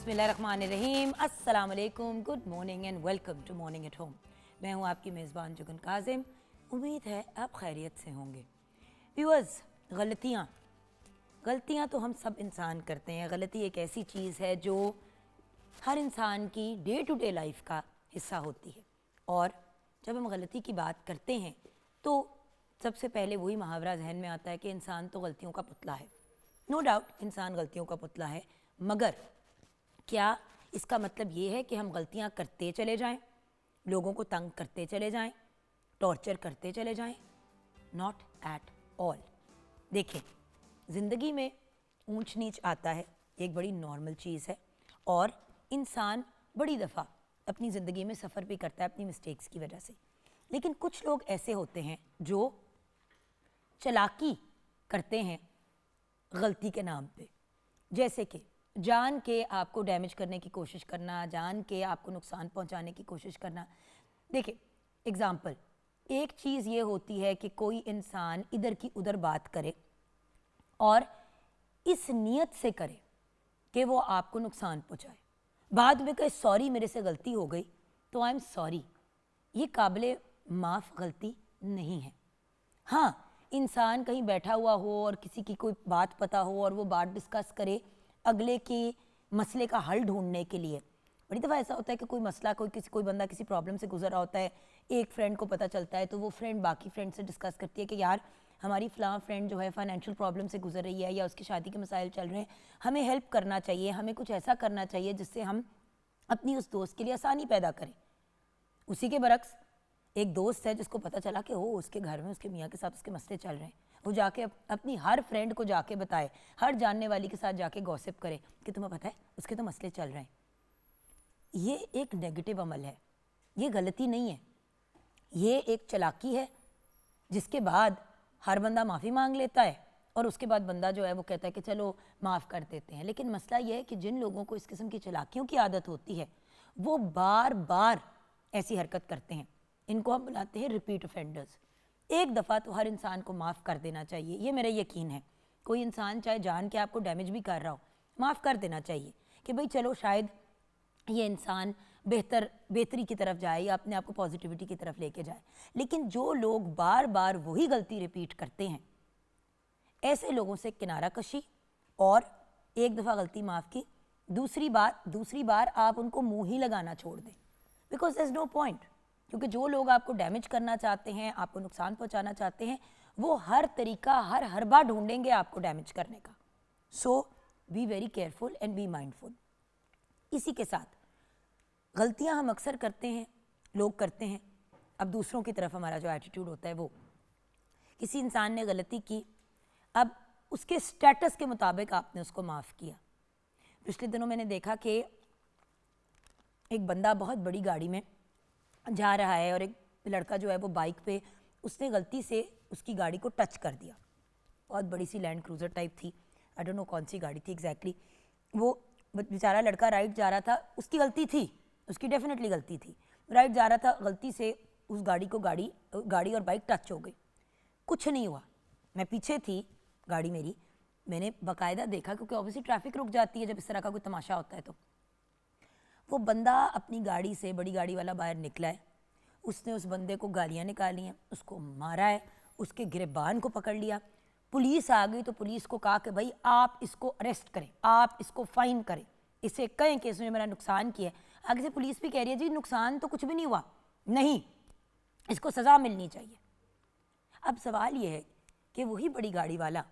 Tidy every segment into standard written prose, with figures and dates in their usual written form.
बिस्मिल्लाहिर्रहमानिर्रहीम, अस्सलाम वालेकुम, good morning and welcome to morning at home. मैं हूँ आपकी मेज़बान जुगन काजिम। उम्मीद है आप खैरियत से होंगे। व्यूअर्स, गलतियाँ तो हम सब इंसान करते हैं। गलती एक ऐसी चीज़ है जो हर इंसान की डे टू डे लाइफ का हिस्सा होती है, और जब हम गलती की बात करते हैं तो सबसे पहले वही मुहावरा जहन में आता है कि इंसान तो गलतियों का पुतला है। नो डाउट इंसान गलतियों का पुतला है, मगर क्या इसका मतलब ये है कि हम गलतियां करते चले जाएं, लोगों को तंग करते चले जाएं, टॉर्चर करते चले जाएं? Not at all. देखें, ज़िंदगी में ऊंच नीच आता है, एक बड़ी नॉर्मल चीज़ है, और इंसान बड़ी दफ़ा अपनी ज़िंदगी में सफ़र भी करता है अपनी मिस्टेक्स की वजह से। लेकिन कुछ लोग ऐसे होते हैं जो चालाकी करते हैं गलती के नाम पे, जैसे कि जान के आपको डैमेज करने की कोशिश करना, जान के आपको नुकसान पहुंचाने की कोशिश करना। देखिए, एग्ज़ाम्पल, एक चीज़ ये होती है कि कोई इंसान इधर की उधर बात करे और इस नीयत से करे कि वो आपको नुकसान पहुंचाए, बाद में कहे सॉरी मेरे से गलती हो गई, तो आई एम सॉरी, ये काबिल माफ़ गलती नहीं है। हाँ, इंसान कहीं बैठा हुआ हो और किसी की कोई बात पता हो और वो बात डिस्कस करे अगले के मसले का हल ढूंढने के लिए। बड़ी दफ़ा ऐसा होता है कि कोई मसला, कोई बंदा किसी प्रॉब्लम से गुजर रहा होता है, एक फ्रेंड को पता चलता है तो वो फ्रेंड बाकी फ्रेंड से डिस्कस करती है कि यार हमारी फ़लाँ फ्रेंड जो है फाइनेंशियल प्रॉब्लम से गुजर रही है, या उसकी शादी के मसाइल चल रहे हैं, हमें हेल्प करना चाहिए, हमें कुछ ऐसा करना चाहिए जिससे हम अपनी उस दोस्त के लिए आसानी पैदा करें। उसी के बरक्स एक दोस्त है जिसको पता चला कि वो उसके घर में उसके मियाँ के साथ उसके मसले चल रहे हैं, वो जाके अपनी हर फ्रेंड को जाके बताए, हर जानने वाली के साथ जाके गॉसिप करे कि तुम्हें पता है उसके तो मसले चल रहे हैं। ये एक नेगेटिव अमल है, ये गलती नहीं है, ये एक चालाकी है, जिसके बाद हर बंदा माफ़ी मांग लेता है और उसके बाद बंदा जो है वो कहता है कि चलो माफ़ कर देते हैं। लेकिन मसला ये है कि जिन लोगों को इस किस्म की चालाकियों की आदत होती है वो बार बार ऐसी हरकत करते हैं। इनको हम बुलाते हैं रिपीट ऑफेंडर्स। एक दफ़ा तो हर इंसान को माफ़ कर देना चाहिए, ये मेरा यकीन है। कोई इंसान चाहे जान के आपको डैमेज भी कर रहा हो, माफ़ कर देना चाहिए कि भाई चलो शायद ये इंसान बेहतरी की तरफ जाए या अपने आप को पॉजिटिविटी की तरफ लेके जाए। लेकिन जो लोग बार बार वही गलती रिपीट करते हैं, ऐसे लोगों से किनारा कशी, और एक दफ़ा गलती माफ़ की, दूसरी बार आप उनको मुँह ही लगाना छोड़ दें, because there is no point. क्योंकि जो लोग आपको डैमेज करना चाहते हैं, आपको नुकसान पहुंचाना चाहते हैं, वो हर तरीका, हर हरबा ढूंढेंगे आपको डैमेज करने का। So be very careful and be mindful. इसी के साथ गलतियां हम अक्सर करते हैं, लोग करते हैं। अब दूसरों की तरफ हमारा जो एटीट्यूड होता है, वो किसी इंसान ने गलती की, अब उसके स्टेटस के मुताबिक आपने उसको माफ़ किया। पिछले दिनों मैंने देखा कि एक बंदा बहुत बड़ी गाड़ी में जा रहा है और एक लड़का जो है वो बाइक पे, उसने गलती से उसकी गाड़ी को टच कर दिया। बहुत बड़ी सी लैंड क्रूज़र टाइप थी, आई डोंट नो कौन सी गाड़ी थी एग्जैक्टली। वो बेचारा लड़का राइट जा रहा था, उसकी गलती थी, उसकी डेफिनेटली गलती थी, राइट जा रहा था, गलती से उस गाड़ी और बाइक टच हो गई। कुछ नहीं हुआ, मैं पीछे थी, गाड़ी मेरी, मैंने बाकायदा देखा, क्योंकि ऑब्वियसली ट्रैफिक रुक जाती है जब इस तरह का कोई तमाशा होता है। तो वो बंदा अपनी गाड़ी से, बड़ी गाड़ी वाला, बाहर निकला है, उसने उस बंदे को गालियाँ निकाली हैं, उसको मारा है, उसके गिरबान को पकड़ लिया। पुलिस आ गई तो पुलिस को कहा कि भाई आप इसको अरेस्ट करें, आप इसको फ़ाइन करें, इसे कहें कि इसने मेरा नुकसान किया है। आगे से पुलिस भी कह रही है जी नुकसान तो कुछ भी नहीं हुआ, नहीं, इसको सज़ा मिलनी चाहिए। अब सवाल ये है कि वही बड़ी गाड़ी वाला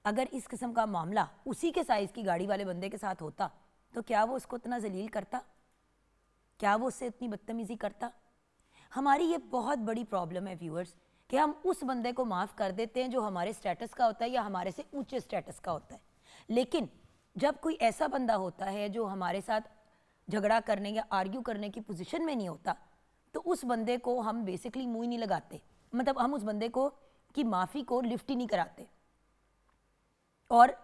अगर इस किस्म का मामला उसी के साइज़ की गाड़ी वाले बंदे के साथ होता, तो क्या वो उसको इतना जलील करता? क्या वो उससे इतनी बदतमीज़ी करता? हमारी ये बहुत बड़ी प्रॉब्लम है व्यूअर्स, कि हम उस बंदे को माफ़ कर देते हैं जो हमारे स्टेटस का होता है या हमारे से ऊंचे स्टेटस का होता है। लेकिन जब कोई ऐसा बंदा होता है जो हमारे साथ झगड़ा करने या आर्ग्यू करने की पोजीशन में नहीं होता, तो उस बंदे को हम बेसिकली मुँह ही नहीं लगाते, मतलब हम उस बंदे को की माफ़ी को लिफ्ट ही नहीं कराते। और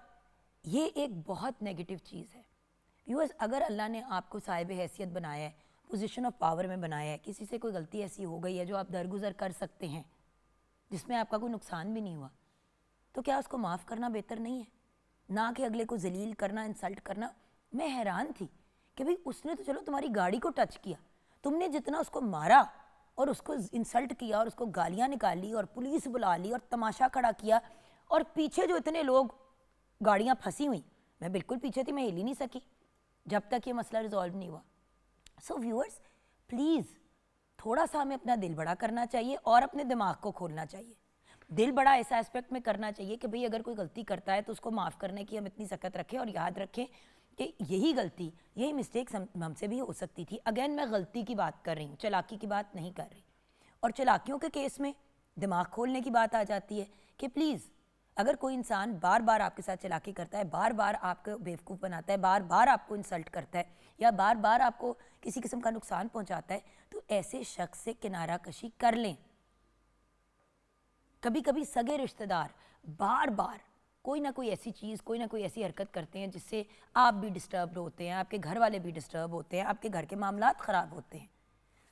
ये एक बहुत नेगेटिव चीज़ है व्यूअर्स। अगर अल्लाह ने आपको साहिब हैसियत बनाया है, पोजीशन ऑफ पावर में बनाया है, किसी से कोई गलती ऐसी हो गई है जो आप दरगुजर कर सकते हैं, जिसमें आपका कोई नुकसान भी नहीं हुआ, तो क्या उसको माफ़ करना बेहतर नहीं है, ना कि अगले को जलील करना, इंसल्ट करना? मैं हैरान थी कि भाई उसने तो चलो तुम्हारी गाड़ी को टच किया, तुमने जितना उसको मारा और उसको इंसल्ट किया और उसको गालियां निकाली और पुलिस बुला ली और तमाशा खड़ा किया, और पीछे जो इतने लोग, गाड़ियां फंसी हुई, मैं बिल्कुल पीछे थी, मैं हिल ही नहीं सकी जब तक ये मसला रिजॉल्व नहीं हुआ। सो व्यूअर्स प्लीज़ थोड़ा सा हमें अपना दिल बड़ा करना चाहिए और अपने दिमाग को खोलना चाहिए। दिल बड़ा ऐसा एस्पेक्ट में करना चाहिए कि भाई अगर कोई गलती करता है तो उसको माफ़ करने की हम इतनी सख्त रखें और याद रखें कि यही गलती, यही मिस्टेक्स हमसे भी हो सकती थी। अगेन मैं गलती की बात कर रही हूँ, चालाकी की बात नहीं कर रही। और चालाकियों के केस में दिमाग खोलने की बात आ जाती है कि प्लीज़ अगर कोई इंसान बार बार आपके साथ चालाकी करता है, बार बार आपको बेवकूफ़ बनाता है, बार बार आपको इंसल्ट करता है या बार बार आपको किसी किस्म का नुकसान पहुंचाता है, तो ऐसे शख्स से किनारा कशी कर लें। कभी कभी सगे रिश्तेदार बार बार कोई ना कोई ऐसी चीज़, कोई ना कोई ऐसी हरकत करते हैं जिससे आप भी डिस्टर्ब होते हैं, आपके घर वाले भी डिस्टर्ब होते हैं, आपके घर के मामलात ख़राब होते हैं।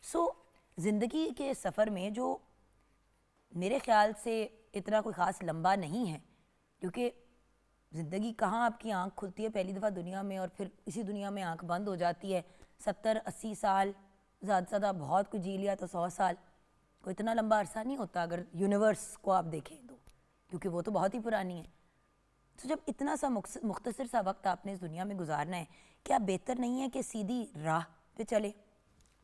सो ज़िंदगी के सफ़र में जो मेरे ख़्याल से इतना कोई ख़ास लंबा नहीं है, क्योंकि ज़िंदगी कहाँ आपकी आँख खुलती है पहली दफ़ा दुनिया में और फिर इसी दुनिया में आँख बंद हो जाती है। 70-80 साल, ज़्यादा से ज़्यादा बहुत कुछ जी लिया तो 100 साल, कोई इतना लंबा अरसा नहीं होता अगर यूनिवर्स को आप देखें तो, क्योंकि वो तो बहुत ही पुरानी है। तो जब इतना सा मुख्तसर सा वक्त आपने इस दुनिया में गुजारना है, क्या बेहतर नहीं है कि सीधी राह पे चले,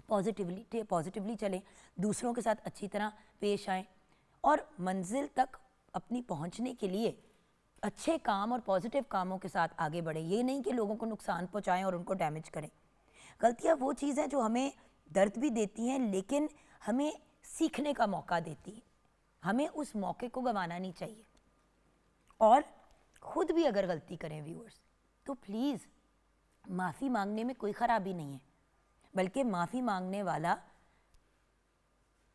पॉजिटिवली चलें, दूसरों के साथ अच्छी तरह पेश आएँ और मंजिल तक अपनी पहुंचने के लिए अच्छे काम और पॉजिटिव कामों के साथ आगे बढ़ें। ये नहीं कि लोगों को नुकसान पहुंचाएं और उनको डैमेज करें। गलतियां वो चीज़ हैं जो हमें दर्द भी देती हैं लेकिन हमें सीखने का मौका देती है। हमें उस मौके को गंवाना नहीं चाहिए। और ख़ुद भी अगर गलती करें व्यूअर्स, तो प्लीज़ माफ़ी मांगने में कोई ख़राबी नहीं है, बल्कि माफ़ी मांगने वाला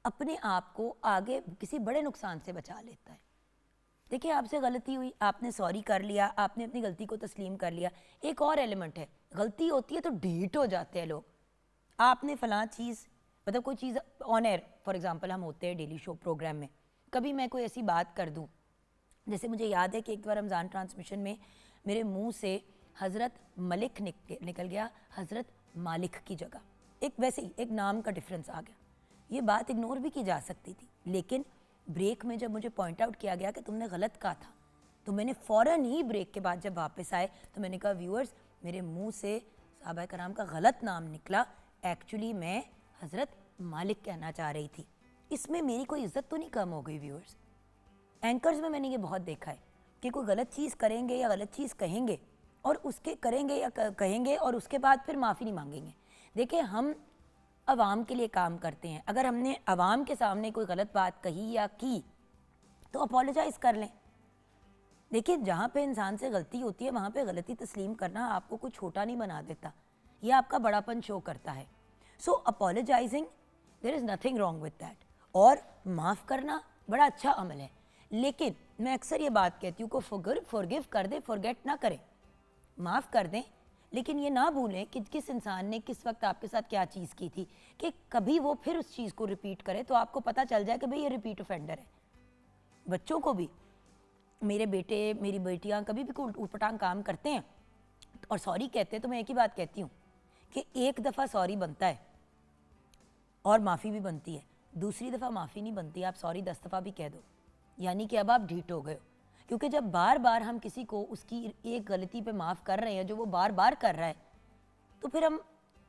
अपने आप को आगे किसी बड़े नुकसान से बचा लेता है। देखिए आपसे गलती हुई, आपने सॉरी कर लिया, आपने अपनी गलती को तस्लीम कर लिया। एक और एलिमेंट है, गलती होती है तो ढीठ हो जाते हैं लोग। आपने फ़लाँ चीज़, मतलब कोई चीज़ ऑन एयर, फॉर एग्जांपल हम होते हैं डेली शो प्रोग्राम में, कभी मैं कोई ऐसी बात कर दूं, जैसे मुझे याद है कि एक बार रमज़ान ट्रांसमिशन में मेरे मुंह से हज़रत मलिक निकल गया हज़रत मालिक की जगह, एक वैसे ही एक नाम का डिफरेंस आ गया। ये बात इग्नोर भी की जा सकती थी, लेकिन ब्रेक में जब मुझे पॉइंट आउट किया गया कि तुमने गलत कहा था, तो मैंने फ़ौरन ही ब्रेक के बाद जब वापस आए तो मैंने कहा व्यूअर्स मेरे मुंह से सहाबा कराम का गलत नाम निकला, एक्चुअली मैं हज़रत मालिक कहना चाह रही थी। इसमें मेरी कोई इज़्ज़त तो नहीं कम हो गई व्यूअर्स। एंकर्स में मैंने ये बहुत देखा है कि कोई गलत चीज़ करेंगे या गलत चीज़ कहेंगे और उसके करेंगे या कहेंगे और उसके बाद फिर माफ़ी नहीं मांगेंगे। देखिए हम अवाम के लिए काम करते हैं, अगर हमने अवाम के सामने कोई गलत बात कही या की तो अपोलोजाइज़ कर लें। देखिए जहाँ पे इंसान से गलती होती है वहाँ पे गलती तस्लीम करना आपको कुछ छोटा नहीं बना देता, ये आपका बड़ापन शो करता है। So apologising, there is nothing wrong with that. और माफ़ करना बड़ा अच्छा अमल है, लेकिन मैं अक्सर ये बात कहती हूँ को फॉरगिव कर दें, फॉरगेट ना करें। माफ़ कर दें लेकिन ये ना भूलें कि किस इंसान ने किस वक्त आपके साथ क्या चीज़ की थी, कि कभी वो फिर उस चीज़ को रिपीट करे तो आपको पता चल जाए कि भाई ये रिपीट ऑफेंडर है। बच्चों को भी, मेरे बेटे मेरी बेटियां कभी भी कोई ऊटपटांग काम करते हैं और सॉरी कहते हैं तो मैं एक ही बात कहती हूँ कि एक दफ़ा सॉरी बनता है और माफ़ी भी बनती है, दूसरी दफ़ा माफ़ी नहीं बनती। आप सॉरी 10 दफ़ा भी कह दो, यानी कि अब आप ढीठ हो गए हो। क्योंकि जब बार बार हम किसी को उसकी एक गलती पे माफ़ कर रहे हैं जो वो बार बार कर रहा है, तो फिर हम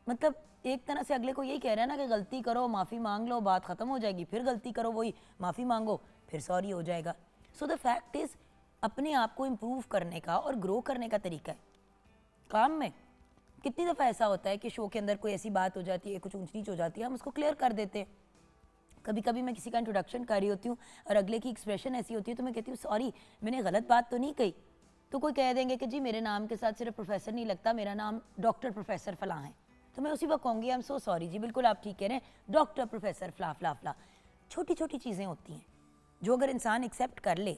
मतलब एक तरह से अगले को यही कह रहे हैं ना कि गलती करो माफ़ी मांग लो, बात ख़त्म हो जाएगी, फिर गलती करो वही माफ़ी मांगो, फिर सॉरी हो जाएगा। सो द फैक्ट इज़ अपने आप को इम्प्रूव करने का और ग्रो करने का तरीका है। काम में कितनी दफ़ा ऐसा होता है कि शो के अंदर कोई ऐसी बात हो जाती है, कुछ ऊंच नीच हो जाती है, हम उसको क्लियर कर देते हैं। कभी कभी मैं किसी का इंट्रोडक्शन कर रही होती हूँ और अगले की एक्सप्रेशन ऐसी होती है तो मैं कहती हूँ सॉरी मैंने गलत बात तो नहीं कही, तो कोई कह देंगे कि जी मेरे नाम के साथ सिर्फ प्रोफेसर नहीं लगता, मेरा नाम डॉक्टर प्रोफेसर फ़लाँ है, तो मैं उसी वक्त कहूँगी आई एम सो सॉरी जी, बिल्कुल आप ठीक कह रहे हैं, डॉक्टर प्रोफेसर फ़ला फ़ला फ़ला। छोटी छोटी चीज़ें होती हैं जो अगर इंसान एक्सेप्ट कर ले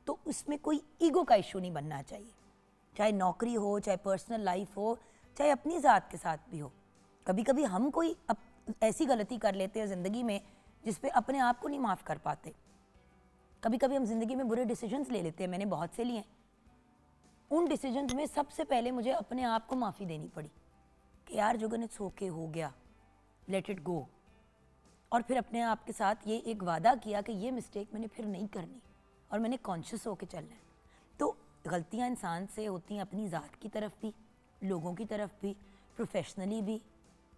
तो उसमें कोई ईगो का इशू नहीं बनना चाहिए, चाहे नौकरी हो, चाहे पर्सनल लाइफ हो, चाहे अपनी ज़ात के साथ भी हो। कभी कभी हम कोई ऐसी गलती कर लेते हैं ज़िंदगी में जिस पे अपने आप को नहीं माफ़ कर पाते। कभी कभी हम ज़िंदगी में बुरे डिसीजंस ले लेते हैं, मैंने बहुत से लिए हैं। उन डिसीजंस में सबसे पहले मुझे अपने आप को माफ़ी देनी पड़ी कि यार जुगन इट्स ओके, हो गया, लेट इट गो, और फिर अपने आप के साथ ये एक वादा किया कि ये मिस्टेक मैंने फिर नहीं करनी और मैंने कॉन्शियस होकर चलना है। तो गलतियाँ इंसान से होती हैं अपनी ज़ात की तरफ भी, लोगों की तरफ भी, प्रोफेशनली भी,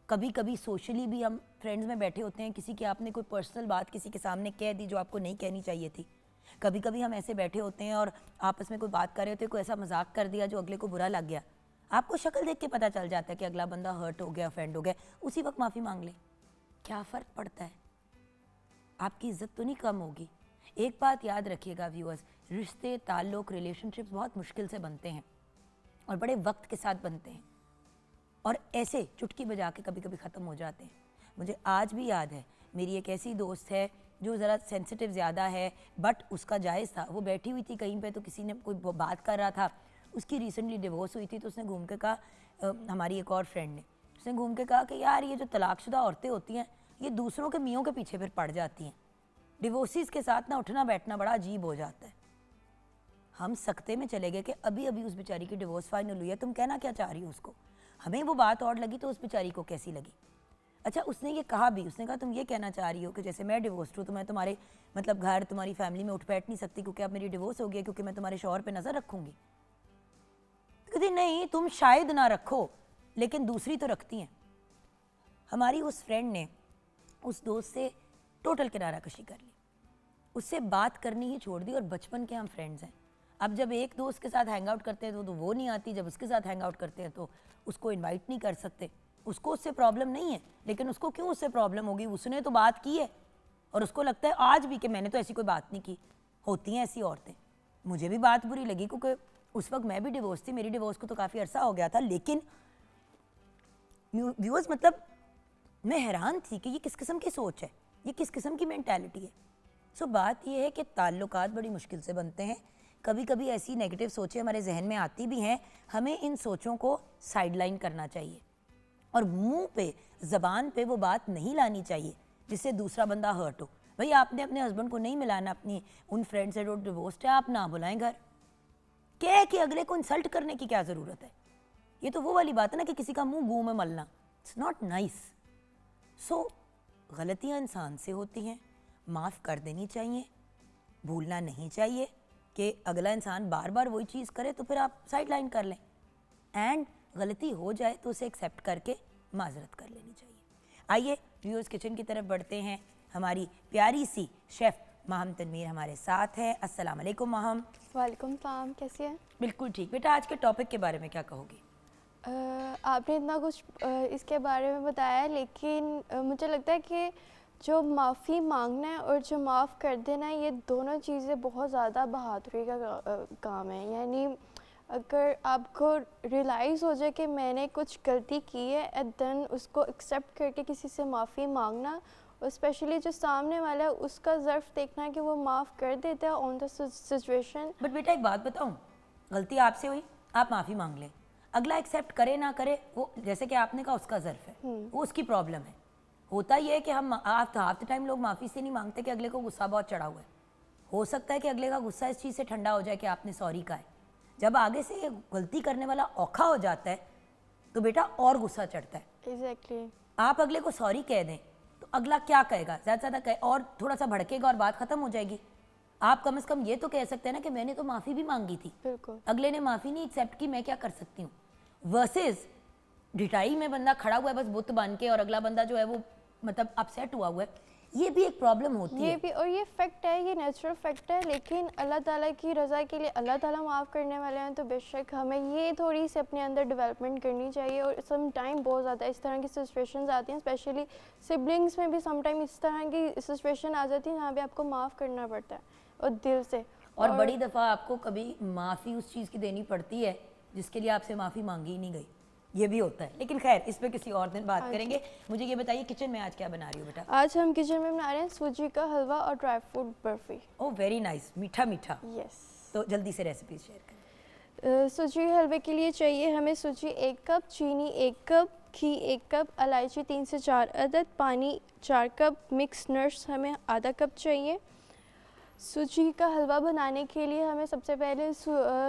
कभी कभी सोशली भी। हम फ्रेंड्स में बैठे होते हैं, किसी की आपने कोई पर्सनल बात किसी के सामने कह दी जो आपको नहीं कहनी चाहिए थी। कभी कभी हम ऐसे बैठे होते हैं और आपस में कोई बात कर रहे होते हैं, कोई ऐसा मजाक कर दिया जो अगले को बुरा लग गया। आपको शक्ल देख के पता चल जाता है कि अगला बंदा हर्ट हो गया, ऑफेंड हो गया, उसी वक्त माफ़ी मांग ले, क्या फ़र्क पड़ता है? आपकी इज्जत तो नहीं कम होगी। एक बात याद रखिएगा व्यूअर्स, रिश्ते, ताल्लुक, रिलेशनशिप्स बहुत मुश्किल से बनते हैं और बड़े वक्त के साथ बनते हैं और ऐसे चुटकी बजा के कभी कभी ख़त्म हो जाते हैं। मुझे आज भी याद है, मेरी एक ऐसी दोस्त है जो ज़रा सेंसिटिव ज़्यादा है, बट उसका जायज़ था। वो बैठी हुई थी कहीं पे, तो किसी ने कोई बात कर रहा था, उसकी रिसेंटली डिवोर्स हुई थी, तो उसने घूम के कहा, हमारी एक और फ्रेंड ने, उसने घूम के कहा कि यार ये जो तलाकशुदा औरतें होती हैं ये दूसरों के मियों के पीछे फिर पड़ जाती हैं, डिवोर्सिस के साथ ना उठना बैठना बड़ा अजीब हो जाता है। हम सकते में चले गए कि अभी अभी उस बेचारी की डिवोर्स फाइनल हुई है, तुम कहना क्या चाह रही हो उसको। हमें वो बात और लगी तो उस बेचारी को कैसी लगी। अच्छा, उसने ये कहा भी, उसने कहा तुम ये कहना चाह रही हो कि जैसे मैं डिवोर्स हूँ तो मैं तुम्हारे मतलब घर, तुम्हारी फैमिली में उठ बैठ नहीं सकती क्योंकि अब मेरी डिवोर्स हो गई है, क्योंकि मैं तुम्हारे शौहर पे नज़र रखूँगी। तो कहती नहीं, तुम शायद ना रखो लेकिन दूसरी तो रखती हैं। हमारी उस फ्रेंड ने उस दोस्त से टोटल किनारा कशी कर ली, उससे बात करनी ही छोड़ दी, और बचपन के हम फ्रेंड्स हैं। अब जब एक दोस्त के साथ हैंग आउट करते हैं तो वो नहीं आती, जब उसके साथ हैंग आउट करते हैं तो उसको इनवाइट नहीं कर सकते। उसको उससे प्रॉब्लम नहीं है, लेकिन उसको क्यों उससे प्रॉब्लम होगी, उसने तो बात की है और उसको लगता है आज भी कि मैंने तो ऐसी कोई बात नहीं की। होती हैं ऐसी औरतें। मुझे भी बात बुरी लगी क्योंकि उस वक्त मैं भी डिवोर्स थी, मेरी डिवोर्स को तो काफ़ी अरसा हो गया था, लेकिन व्यूअर्स मतलब मैं हैरान थी कि ये किस किस्म की सोच है, ये किस किस्म की मेंटालिटी है। सो बात ये है कि ताल्लुकात बड़ी मुश्किल से बनते हैं। कभी कभी ऐसी नेगेटिव सोचें हमारे जहन में आती भी हैं, हमें इन सोचों को साइडलाइन करना चाहिए और मुंह पे, ज़बान पे वो बात नहीं लानी चाहिए जिससे दूसरा बंदा हर्ट हो। भाई आपने अपने हस्बैंड को नहीं मिलाना अपनी उन फ्रेंड से जो डिवोर्स्ड है, आप ना बुलाएं घर। क्या कि अगले को इंसल्ट करने की क्या ज़रूरत है? ये तो वो वाली बात है ना कि किसी का मुंह गूं में मलना, इट्स नॉट नाइस। सो गलतियाँ इंसान से होती हैं, माफ़ कर देनी चाहिए, भूलना नहीं चाहिए कि अगला इंसान बार बार वही चीज़ करे तो फिर आप साइड लाइन कर लें, एंड गलती हो जाए तो उसे एक्सेप्ट करके माजरत कर लेनी चाहिए। आइए व्यूअर्स किचन की तरफ बढ़ते हैं। हमारी प्यारी सी शेफ़ माहम तनवीर हमारे साथ है। अस्सलाम वालेकुम माहम। वालेकुम सलाम, कैसी हैं? बिल्कुल ठीक। बेटा आज के टॉपिक के बारे में क्या कहोगी? आपने इतना कुछ इसके बारे में बताया है, लेकिन मुझे लगता है कि जो माफ़ी मांगना है और जो माफ़ कर देना है, ये दोनों चीज़ें बहुत ज़्यादा बहादुरी का काम है। यानी अगर आपको रियलाइज़ हो जाए कि मैंने कुछ गलती की है, एंड देन उसको एक्सेप्ट करके किसी से माफ़ी मांगना, और स्पेशली जो सामने वाला है उसका ज़र्फ़ देखना कि वो माफ़ कर देता है ऑन द सिचुएशन। बट बेटा एक बात बताऊं, गलती आपसे हुई, आप माफ़ी मांग लें, अगला एक्सेप्ट करे ना करे वो, जैसे कि आपने कहा उसका ज़र्फ़ है, वो उसकी प्रॉब्लम है। होता ये है कि हम हाफ द टाइम लोग माफ़ी से नहीं मांगते कि अगले को गुस्सा बहुत चढ़ा हुआ है। हो सकता है कि अगले का गुस्सा इस चीज़ से ठंडा हो जाए कि आपने सॉरी कहा है। जब आगे से ये गलती करने वाला औखा हो जाता है तो बेटा और गुस्सा चढ़ता है। एग्जैक्टली। आप अगले को सॉरी कह दें तो अगला क्या कहेगा, ज़्यादा से ज़्यादा कहे और थोड़ा सा भड़केगा और बात ख़त्म हो जाएगी। आप कम से कम ये तो कह सकते हैं ना कि मैंने तो माफ़ी भी मांगी थी, बिल्कुल। अगले ने माफ़ी नहीं एक्सेप्ट की, मैं क्या कर सकती हूँ। वर्सेस डिटाई में बंदा खड़ा हुआ है बस बुत बन के, और अगला बंदा जो है वो मतलब अपसेट हुआ हुआ है, ये भी एक प्रॉब्लम होती है। ये भी, और ये फैक्ट है, ये नेचुरल फैक्ट है, लेकिन अल्लाह ताला की रज़ा के लिए अल्लाह ताला माफ़ करने वाले हैं, तो बेशक हमें ये थोड़ी सी अपने अंदर डेवलपमेंट करनी चाहिए। और सम टाइम बहुत ज़्यादा इस तरह की सिचुएशंस आती हैं, स्पेशली सिबलिंग्स में भी सम टाइम इस तरह की सिचुएशन आ जाती है जहाँ पे आपको माफ़ करना पड़ता है और दिल से। और बड़ी दफ़ा आपको कभी माफ़ी उस चीज़ की देनी पड़ती है जिसके लिए आपसे माफ़ी मांगी ही नहीं गई, ये भी होता है। लेकिन खैर इस पे किसी और दिन बात करेंगे। मुझे ये बताइए किचन में आज क्या बना रही हो बेटा? आज हम किचन में बना रहे हैं सूजी का हलवा और dry fruit barfi. Oh very nice, मीठा मीठा। यस। तो जल्दी से रेसिपी शेयर करें। सूजी हलवे के लिए चाहिए हमें सूजी 1 कप, चीनी 1 कप, घी 1 कप, इलायची 3 से 4 अदद, पानी 4 कप, मिक्स नट्स हमें आधा कप चाहिए। सूजी का हलवा बनाने के लिए हमें सबसे पहले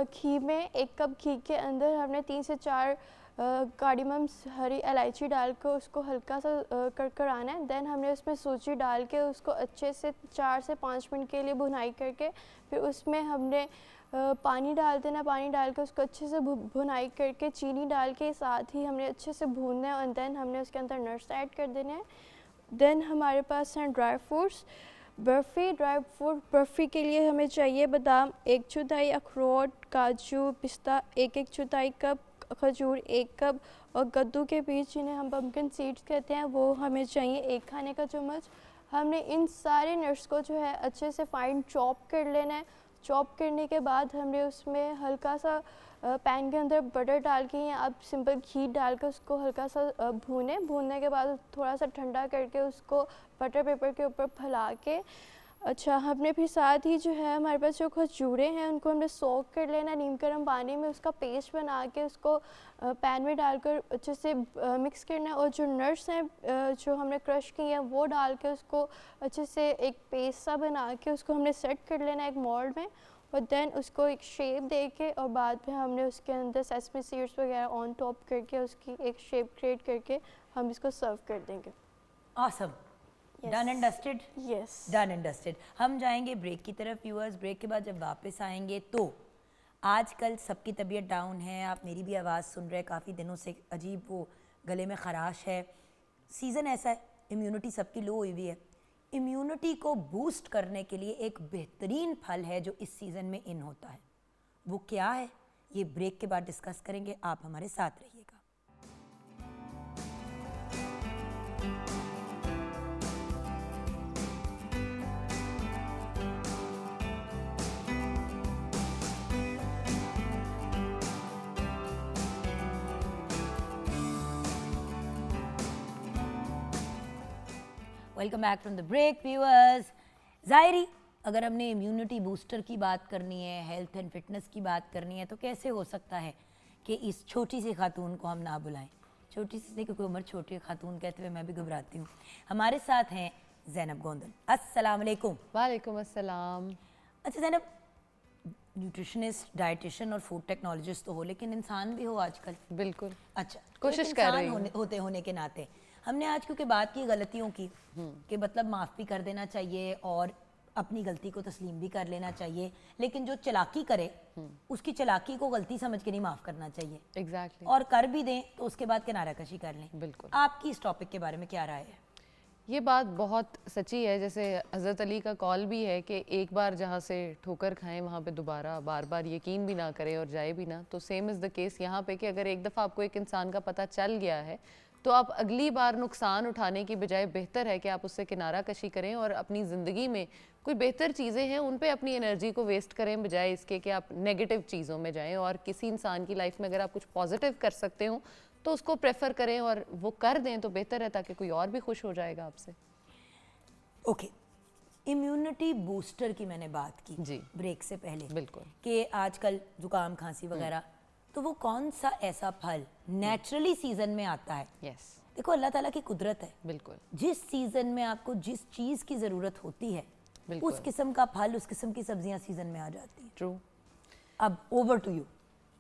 घी में 1 कप घी के अंदर हमने 3 से 4 कार्डिमम हरी इलायची डाल के उसको हल्का सा करकराना है। देन हमने उसमें सूजी डाल के उसको अच्छे से 4 से 5 मिनट के लिए भुनाई करके फिर उसमें हमने पानी डाल देना। पानी डाल के उसको अच्छे से भुनाई करके चीनी डाल के साथ ही हमने अच्छे से भूनना है और देन हमने उसके अंदर नट्स ऐड कर देने हैं। देन हमारे पास हैं dry fruits. Dry fruit barfi के लिए हमें चाहिए बादाम 1/4, अखरोट, काजू, पिस्ता 1 चौथाई कप, खजूर 1 कप और कद्दू के बीज जिन्हें हम पम्पकिन सीड्स कहते हैं वो हमें चाहिए 1 खाने का चम्मच। हमने इन सारे नट्स को जो है अच्छे से फाइन चॉप कर लेना है। चॉप करने के बाद हमने उसमें हल्का सा पैन के अंदर बटर डाल के या आप सिंपल घी डाल के उसको हल्का सा भूनने के बाद थोड़ा सा ठंडा करके उसको बटर पेपर के ऊपर फैला के अच्छा हमने फिर साथ ही जो है हमारे पास जो खजूरें हैं उनको हमने सोक कर लेना नीम गर्म पानी में, उसका पेस्ट बना के उसको पैन में डालकर अच्छे से मिक्स करना है और जो नट्स हैं जो हमने क्रश किए हैं वो डाल के उसको अच्छे से एक पेस्ट सा बना के उसको हमने सेट कर लेना है एक मोल्ड में और देन उसको एक शेप दे के और बाद में हमने उसके अंदर सेसमी सीड्स वगैरह ऑन टॉप करके उसकी एक शेप क्रिएट करके हम इसको सर्व कर देंगे। Awesome, done and dusted. Yes, done and dusted. हम जाएंगे ब्रेक की तरफ व्यूअर्स। ब्रेक के बाद जब वापस आएंगे तो आजकल सबकी तबीयत डाउन है, आप मेरी भी आवाज़ सुन रहे हैं, काफ़ी दिनों से अजीब वो गले में ख़राश है, सीज़न ऐसा है, इम्यूनिटी सबकी लो हुई हुई है। इम्यूनिटी को बूस्ट करने के लिए एक बेहतरीन फल है जो इस सीज़न में इन होता है, वो क्या है ये ब्रेक के बाद डिस्कस करेंगे। आप हमारे साथ रहिएगा। Welcome back from the break viewers. ज़ाहिरी अगर हमने इम्यूनिटी बूस्टर की बात करनी है, हेल्थ एंड फिटनेस की बात करनी है तो कैसे हो सकता है कि इस छोटी सी खातून को हम ना बुलाएं। छोटी सी क्योंकि उम्र छोटी खातून कहते हुए मैं भी घबराती हूँ। हमारे साथ हैं ज़ैनब गोंदल। अस्सलाम वालेकुम। वालेकुम अस्सलाम। अच्छा ज़ैनब, न्यूट्रिशनिस्ट, डाइटिशियन और फूड टेक्नोलॉजिस्ट तो हो लेकिन इंसान भी हो आजकल। बिल्कुल। अच्छा, कोशिश एक कर इंसान रही हूँ। होने के नाते हमने आज क्योंकि बात की गलतियों की कि मतलब माफ़ भी कर देना चाहिए और अपनी गलती को तस्लीम भी कर लेना चाहिए, लेकिन जो चालाकी करे उसकी चालाकी को गलती समझ के नहीं माफ़ करना चाहिए। एग्जैक्टली। और कर भी दें तो उसके बाद किनारा कशी कर लें। बिल्कुल। आपकी इस टॉपिक के बारे में क्या राय है? ये बात बहुत सच्ची है, जैसे हज़रत अली का कॉल भी है कि एक बार जहाँ से ठोकर खाएं वहाँ पे दोबारा बार बार यकीन भी ना करें और जाए भी ना। तो सेम इज़ द केस यहाँ पे कि अगर एक दफ़ा आपको एक इंसान का पता चल गया है तो आप अगली बार नुकसान उठाने की बजाय बेहतर है कि आप उससे किनारा कशी करें और अपनी ज़िंदगी में कोई बेहतर चीज़ें हैं उन पे अपनी एनर्जी को वेस्ट करें बजाय इसके कि आप नेगेटिव चीज़ों में जाएं। और किसी इंसान की लाइफ में अगर आप कुछ पॉजिटिव कर सकते हो तो उसको प्रेफर करें और वो कर दें तो बेहतर है, ताकि कोई और भी खुश हो जाएगा आपसे। ओके, इम्यूनिटी बूस्टर की मैंने बात की जी ब्रेक से पहले, बिल्कुल, कि आजकल जुकाम खांसी वगैरह, तो वो कौन सा ऐसा फल नेचुरली सीजन में आता है? यस, देखो अल्लाह ताला की कुदरत है, बिल्कुल, जिस सीजन में आपको जिस चीज़ की ज़रूरत होती है बिल्कुल। उस किस्म का फल, उस किस्म की सब्जियां सीजन में आ जाती हैं। ट्रू। अब over to you.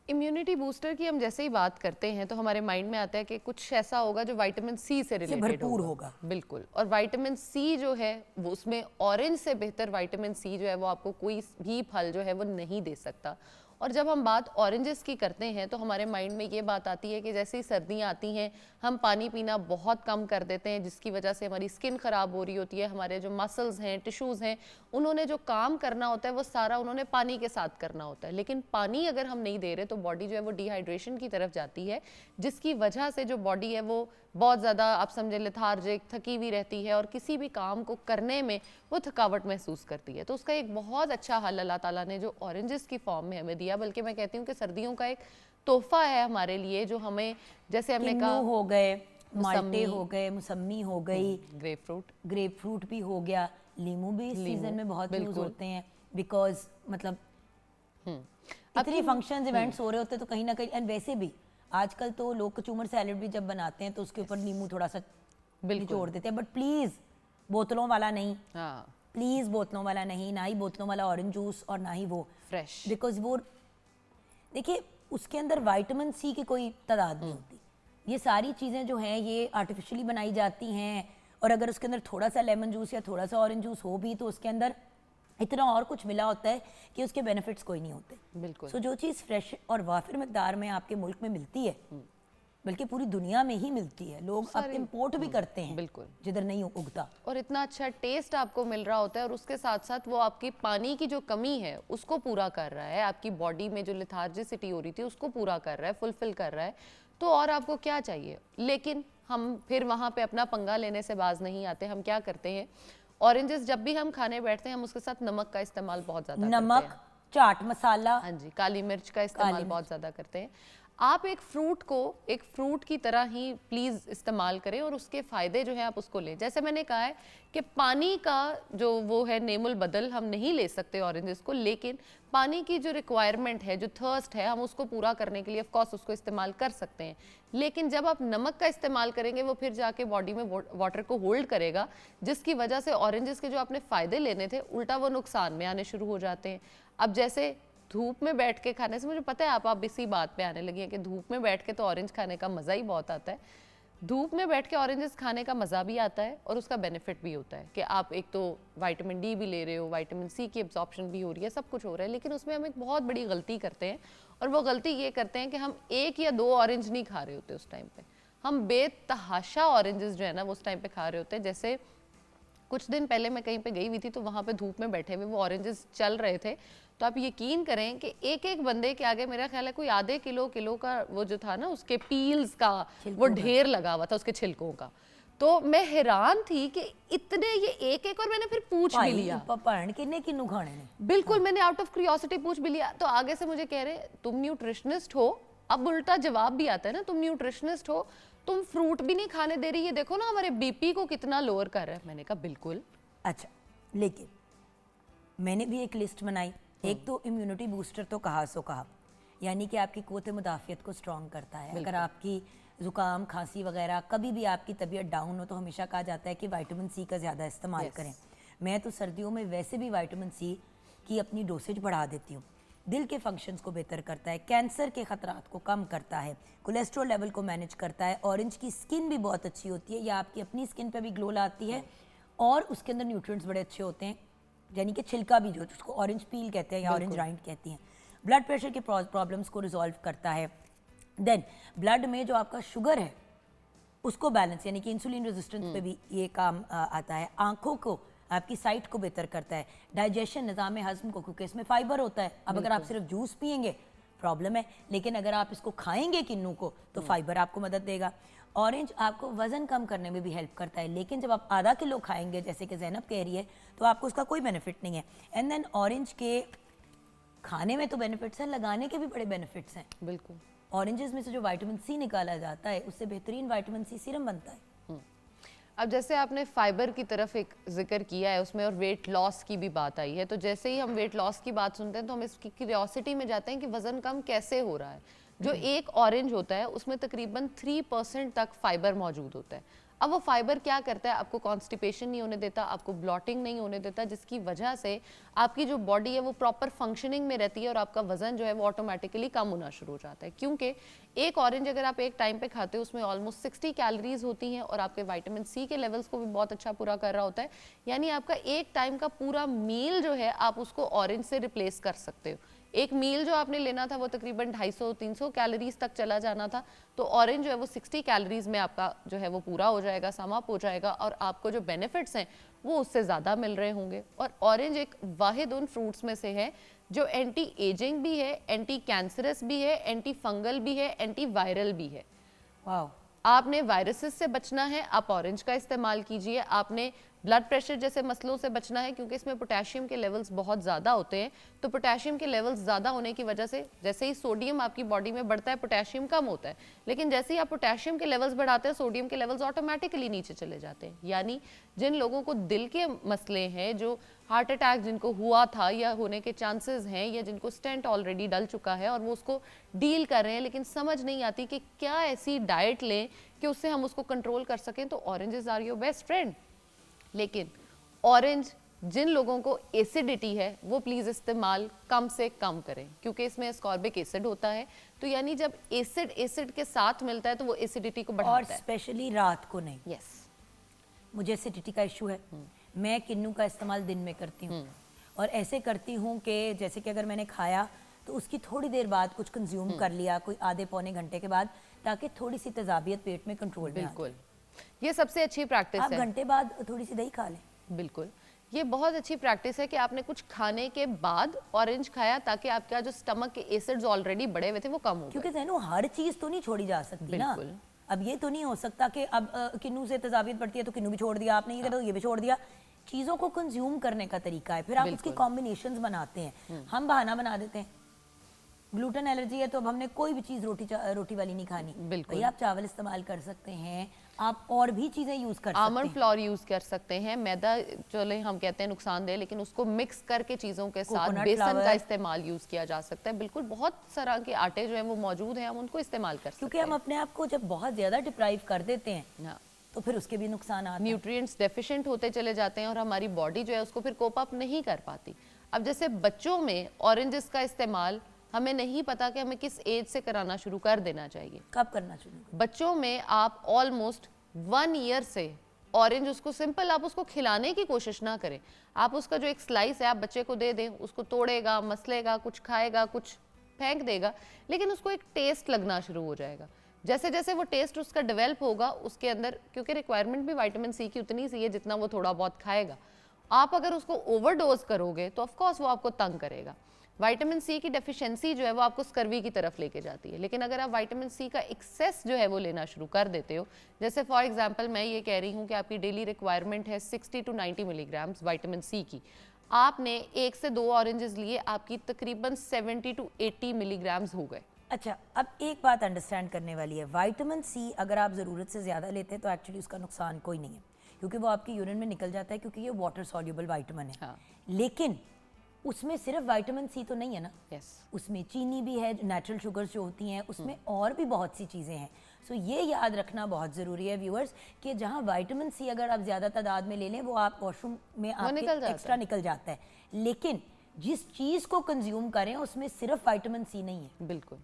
Immunity booster की हम जैसे ही बात करते हैं तो हमारे माइंड में आता है कि कुछ ऐसा होगा जो विटामिन सी से रिलेटेड भरपूर होगा। बिल्कुल। और विटामिन सी जो है वो, उसमें ऑरेंज से बेहतर विटामिन सी जो है वो आपको कोई भी फल जो है वो नहीं दे सकता। और जब हम बात ऑरेंजेस की करते हैं तो हमारे माइंड में ये बात आती है कि जैसे ही सर्दियाँ आती हैं हम पानी पीना बहुत कम कर देते हैं, जिसकी वजह से हमारी स्किन ख़राब हो रही होती है। हमारे जो मसल्स हैं, टिश्यूज़ हैं, उन्होंने जो काम करना होता है वो सारा उन्होंने पानी के साथ करना होता है। लेकिन पानी अगर हम नहीं दे रहे तो बॉडी जो है वो डिहाइड्रेशन की तरफ जाती है, जिसकी वजह से जो बॉडी है वो बहुत ज़्यादा, आप समझे, लेथार्जिक, थकी हुई रहती है और किसी भी काम को करने में वो थकावट महसूस करती है। तो उसका एक बहुत अच्छा हल अल्लाह ताला ने जो ऑरेंजेस की फॉर्म में हमें दिया, बल्कि मैं कहती हूँ कि सर्दियों का एक तोहफा है हमारे लिए, जो हमें, जैसे हमने कहा, हो गए, माल्टे हो गए, मौसमी हो गई, ग्रेप फ्रूट भी हो गया, लीमू भी इस सीजन में बहुत यूज होते हैं, बिकॉज मतलब इतने फंक्शंस इवेंट्स हो रहे होते हैं तो कहीं ना कहीं, एंड वैसे भी आजकल तो लोग कचूमर सैलेड भी जब बनाते हैं तो उसके ऊपर नींबू थोड़ा सा निचोड़ देते हैं, बट प्लीज बोतलों वाला नहीं। हाँ, प्लीज बोतलों वाला नहीं, ना ही बोतलों वाला ऑरेंज जूस और ना ही वो फ्रेश। बिकॉज वो, देखिए उसके अंदर विटामिन सी की कोई तादाद नहीं होती। ये सारी चीज़ें जो हैं ये आर्टिफिशियली बनाई जाती हैं, और अगर उसके अंदर थोड़ा सा लेमन जूस या थोड़ा सा ऑरेंज जूस हो भी तो उसके अंदर इतना और कुछ मिला होता है कि उसके बेनिफिट्स कोई नहीं होते। बिल्कुल। सो जो चीज़ फ्रेश और वाफिर मकदार में आपके मुल्क में मिलती है, बल्कि पूरी दुनिया में ही मिलती है, लोग अब इम्पोर्ट भी करते हैं बिल्कुल, जिधर नहीं उगता, और इतना अच्छा टेस्ट आपको मिल रहा होता है, और उसके साथ साथ वो आपकी पानी की जो कमी है उसको पूरा कर रहा है, आपकी बॉडी में जो लिथार्जिसिटी हो रही थी उसको पूरा कर रहा है, फुलफिल कर रहा है। तो और आपको क्या चाहिए? लेकिन हम फिर वहाँ पे अपना पंगा लेने से बाज नहीं आते। हम क्या करते हैं, ऑरेंजेस जब भी हम खाने बैठते हैं हम उसके साथ नमक का इस्तेमाल बहुत ज़्यादा करते हैं। नमक, चाट मसाला, हाँ जी, काली मिर्च का इस्तेमाल बहुत ज़्यादा करते हैं। आप एक फ्रूट को एक फ्रूट की तरह ही प्लीज़ इस्तेमाल करें और उसके फ़ायदे जो है आप उसको लें। जैसे मैंने कहा है कि पानी का जो वो है नेमुल बदल हम नहीं ले सकते ऑरेंजेस को, लेकिन पानी की जो रिक्वायरमेंट है, जो थर्स्ट है, हम उसको पूरा करने के लिए ऑफ कोर्स उसको इस्तेमाल कर सकते हैं। लेकिन जब आप नमक का इस्तेमाल करेंगे वो फिर जाके बॉडी में वाटर को होल्ड करेगा, जिसकी वजह से ऑरेंजेस के जो आपने फ़ायदे लेने थे उल्टा वो नुकसान में आने शुरू हो जाते हैं। अब जैसे धूप में बैठ के खाने से, मुझे पता है आप इसी बात पे आने लगी हैं कि धूप में बैठ के तो ऑरेंज खाने का मज़ा ही बहुत आता है। धूप में बैठ के ऑरेंजेस खाने का मज़ा भी आता है और उसका बेनिफिट भी होता है कि आप एक तो विटामिन डी भी ले रहे हो, विटामिन सी की एब्जॉर्प्शन भी हो रही है, सब कुछ हो रहा है। लेकिन उसमें हम एक बहुत बड़ी गलती करते हैं, और वो गलती ये करते हैं कि हम 1 या 2 ऑरेंज नहीं खा रहे होते उस टाइम पे, हम बेतहाशा ऑरेंजेस जो है ना वो उस टाइम पे खा रहे होते हैं। जैसे कुछ दिन पहले मैं कहीं पे गई हुई थी तो वहाँ पे धूप में बैठे हुए वो ऑरेंजेस चल रहे थे, तो आप यकीन करें कि एक एक बंदे के आगे मेरा ख्याल है कोई आधे किलो का वो जो था ना उसके पील्स का वो ढेर लगा हुआ था, उसके छिलकों का। तो मैं हैरान थी कि इतने ये एक एक, और मैंने फिर पूछ भी लिया पढ़ किन्ने किन्नू खाने ने, बिल्कुल मैंने आउट ऑफ क्यूरियोसिटी पूछ भी लिया। तो आगे से मुझे कह रहे तुम न्यूट्रिशनिस्ट हो, अब उल्टा जवाब भी आता है ना, तुम न्यूट्रिशनिस्ट हो, तुम फ्रूट भी नहीं खाने दे रही, ये देखो ना हमारे बीपी को कितना लोअर कर रहा है। मैंने कहा बिल्कुल। अच्छा, लेकिन मैंने भी एक लिस्ट बनाई। एक तो इम्यूनिटी बूस्टर तो कहा सो कहा, यानी कि आपकी क़ुव्वत मुदाफ़ियत को स्ट्रॉन्ग करता है। अगर आपकी ज़ुकाम खांसी वगैरह कभी भी आपकी तबीयत डाउन हो तो हमेशा कहा जाता है कि विटामिन सी का ज़्यादा इस्तेमाल करें। मैं तो सर्दियों में वैसे भी विटामिन सी की अपनी डोसेज बढ़ा देती हूँ। दिल के फंक्शंस को बेहतर करता है, कैंसर के ख़तरात को कम करता है, कोलेस्ट्रॉल लेवल को मैनेज करता है। ऑरेंज की स्किन भी बहुत अच्छी होती है, या आपकी अपनी स्किन पे भी ग्लो लाती है, और उसके अंदर न्यूट्रिएंट्स बड़े अच्छे होते हैं, यानी कि छिलका भी जो उसको ऑरेंज पील कहते हैं या ऑरेंज राइंड कहती हैं, ब्लड प्रेशर के प्रॉब्लम्स को रिजॉल्व करता है। देन ब्लड में जो आपका शुगर है उसको बैलेंस, यानी कि इंसुलिन रेजिस्टेंस पे भी ये काम आता है। आंखों को, आपकी साइट को बेहतर करता है, डाइजेशन, निज़ाम हज़म को, क्योंकि इसमें फाइबर होता है। अब अगर आप सिर्फ जूस पियेंगे प्रॉब्लम है, लेकिन अगर आप इसको खाएंगे किन्नू को तो फाइबर आपको मदद देगा। ऑरेंज आपको वज़न कम करने में भी हेल्प करता है, लेकिन जब आप आधा किलो खाएंगे जैसे कि ज़ैनब कह रही है तो आपको उसका कोई बेनिफिट नहीं है। एंड देन ऑरेंज के खाने में तो बेनिफिट्स हैं, लगाने के भी बड़े बेनिफिट्स हैं। बिल्कुल, ऑरेंजेस में से जो विटामिन सी निकाला जाता है उससे बेहतरीन विटामिन सी सीरम बनता है। अब जैसे आपने फाइबर की तरफ एक जिक्र किया है उसमें, और वेट लॉस की भी बात आई है, तो जैसे ही हम वेट लॉस की बात सुनते हैं तो हम इसकी क्यूरियोसिटी में जाते हैं कि वज़न कम कैसे हो रहा है। जो एक ऑरेंज होता है उसमें तकरीबन 3% तक फाइबर मौजूद होता है। अब वो फाइबर क्या करता है, आपको कॉन्स्टिपेशन नहीं होने देता, आपको ब्लॉटिंग नहीं होने देता, जिसकी वजह से आपकी जो बॉडी है वो प्रॉपर फंक्शनिंग में रहती है और आपका वजन जो है वो ऑटोमेटिकली कम होना शुरू हो जाता है। क्योंकि एक ऑरेंज अगर आप एक टाइम पे खाते हो उसमें ऑलमोस्ट 60 कैलोरीज होती हैं और आपके विटामिन सी के लेवल्स को भी बहुत अच्छा पूरा कर रहा होता है। यानी आपका एक टाइम का पूरा मील जो है आप उसको ऑरेंज से रिप्लेस कर सकते हो। एक मील जो आपने लेना था वो तकरीबन 250-300 कैलोरीज तक चला जाना था, तो ऑरेंज जो है वो 60 कैलोरीज में आपका जो है वो पूरा हो जाएगा, सम अप हो जाएगा, और आपको जो बेनिफिट्स हैं वो उससे ज़्यादा मिल रहे होंगे। और ऑरेंज एक वाहिद उन फ्रूट्स में से है जो एंटी एजिंग भी है, एंटी कैंसरस भी है, एंटी फंगल भी है, एंटी वायरल भी है। वाह, आपने वायरसेस से बचना है, आप ऑरेंज का इस्तेमाल कीजिए। आपने ब्लड प्रेशर जैसे मसलों से बचना है, क्योंकि इसमें पोटेशियम के लेवल्स बहुत ज़्यादा होते हैं, तो पोटेशियम के लेवल्स ज़्यादा होने की वजह से जैसे ही सोडियम आपकी बॉडी में बढ़ता है पोटेशियम कम होता है, लेकिन जैसे ही आप पोटेशियम के लेवल्स बढ़ाते हैं सोडियम के लेवल्स ऑटोमेटिकली नीचे चले जाते हैं। यानी जिन लोगों को दिल के मसले हैं, जो हार्ट अटैक जिनको हुआ था या होने के चांसेस हैं, या जिनको स्टेंट ऑलरेडी डल चुका है और वो उसको डील कर रहे हैं, लेकिन समझ नहीं आती कि क्या ऐसी डाइट लें कि उससे हम उसको कंट्रोल कर सकें, तो oranges are your best friend. लेकिन ऑरेंज जिन लोगों को एसिडिटी है वो प्लीज इस्तेमाल कम से कम करें, क्योंकि इसमें एस्कॉर्बिक एसिड होता है। तो यानी जब एसिड के साथ मिलता है तो वो एसिडिटी को और बढ़ाता है। स्पेशली रात को नहीं। यस, मुझे एसिडिटी का इशू है, मैं किन्नू का इस्तेमाल दिन में करती हूँ, और ऐसे करती हूँ कि जैसे कि अगर मैंने खाया तो उसकी थोड़ी देर बाद कुछ कंज्यूम कर लिया, कोई आधे पौने घंटे के बाद, ताकि थोड़ी सी तेजाबियत पेट में कंट्रोल में आ जाए। बिल्कुल, ये सबसे अच्छी प्रैक्टिस आप है। घंटे बाद थोड़ी सी दही खा लें। बिल्कुल, ये बहुत अच्छी प्रैक्टिस है कि आपने कुछ खाने के बाद ऑरेंज खाया, ताकि आपका जो स्टमक के एसिड्स ऑलरेडी बढ़े हुए थे वो कम हो गए। क्योंकि जैनो हर चीज तो नहीं छोड़ी जा सकती ना। बिल्कुल। अब ये तो नहीं हो सकता कि अब किन्नू से तेजाबियत बढ़ती है तो किन्नू भी छोड़ दिया आपने, ये कर दो ये भी छोड़ दिया। चीजों को कंज्यूम करने का तरीका है, फिर आप उसकी कॉम्बिनेशंस बनाते हैं। हम बहाना बना देते हैं, ग्लूटेन एलर्जी है तो अब हमने कोई भी चीज रोटी वाली नहीं खानी। बिल्कुल। भैया आप चावल इस्तेमाल कर सकते हैं, आप और भी चीजें यूज कर सकते आमंड हैं। फ्लोर यूज कर सकते हैं। मैदा चले हम कहते हैं नुकसानदेह, लेकिन उसको मिक्स करके चीजों के साथ कोकोनट बेसन का फ्लावर। इस्तेमाल यूज किया जा सकता है। बिल्कुल, बहुत तरह के आटे जो हैं वो मौजूद हैं, हम उनको इस्तेमाल कर सकते क्योंकि हैं। हम अपने आप को जब बहुत ज्यादा डिप्राइव कर देते हैं हाँ, तो फिर उसके भी नुकसान आते हैं। न्यूट्रिएंट्स डेफिशिएंट होते चले जाते हैं और हमारी बॉडी जो है उसको फिर कोप अप नहीं कर पाती। अब जैसे बच्चों में ऑरेंजेस का इस्तेमाल हमें नहीं पता कि हमें किस एज से कराना शुरू कर देना चाहिए। कब करना चाहिए? बच्चों में आप ऑलमोस्ट 1 ईयर से ऑरेंज उसको सिंपल आप उसको खिलाने की कोशिश ना करें। आप उसका जो एक स्लाइस है आप बच्चे को दे दें, उसको तोड़ेगा, मसलेगा, कुछ खाएगा, कुछ फेंक देगा, लेकिन उसको एक टेस्ट लगना शुरू हो जाएगा। जैसे जैसे वो टेस्ट उसका डेवलप होगा उसके अंदर, क्योंकि रिक्वायरमेंट भी विटामिन सी की उतनी सी है जितना वो थोड़ा बहुत खाएगा। आप अगर उसको ओवरडोज करोगे तो ऑफ कोर्स वो आपको तंग करेगा। विटामिन सी की डेफिशिएंसी जो है वो आपको स्कर्वी की तरफ लेके जाती है। लेकिन अगर आप विटामिन सी का एक्सेस जो है वो लेना शुरू कर देते हो, जैसे फॉर एग्जांपल मैं ये कह रही हूँ कि आपकी डेली रिक्वायरमेंट है 60 to 90 मिलीग्राम्स विटामिन सी की, आपने 1 से 2 ऑरेंजेस लिए, आपकी तकरीबन 70 to 80 मिलीग्राम्स हो गए। अच्छा, अब एक बात अंडरस्टैंड करने वाली है, विटामिन सी अगर आप ज़रूरत से ज़्यादा लेते हैं तो एक्चुअली उसका नुकसान कोई नहीं है, क्योंकि वो आपकी यूरिन में निकल जाता है, क्योंकि ये वाटर सॉल्युबल विटामिन है। हाँ। लेकिन उसमें सिर्फ विटामिन सी तो नहीं है ना, यस, उसमें चीनी भी है, नेचुरल शुगर्स जो होती हैं, उसमें और भी बहुत सी चीज़ें हैं। सो ये याद रखना बहुत ज़रूरी है व्यूअर्स कि जहाँ विटामिन सी अगर आप ज़्यादा तादाद में ले लें वो आप वॉशरूम में निकल आपके जाता एक्स्ट्रा निकल जाता है, लेकिन जिस चीज़ को कंज्यूम करें उसमें सिर्फ विटामिन सी नहीं है, बिल्कुल,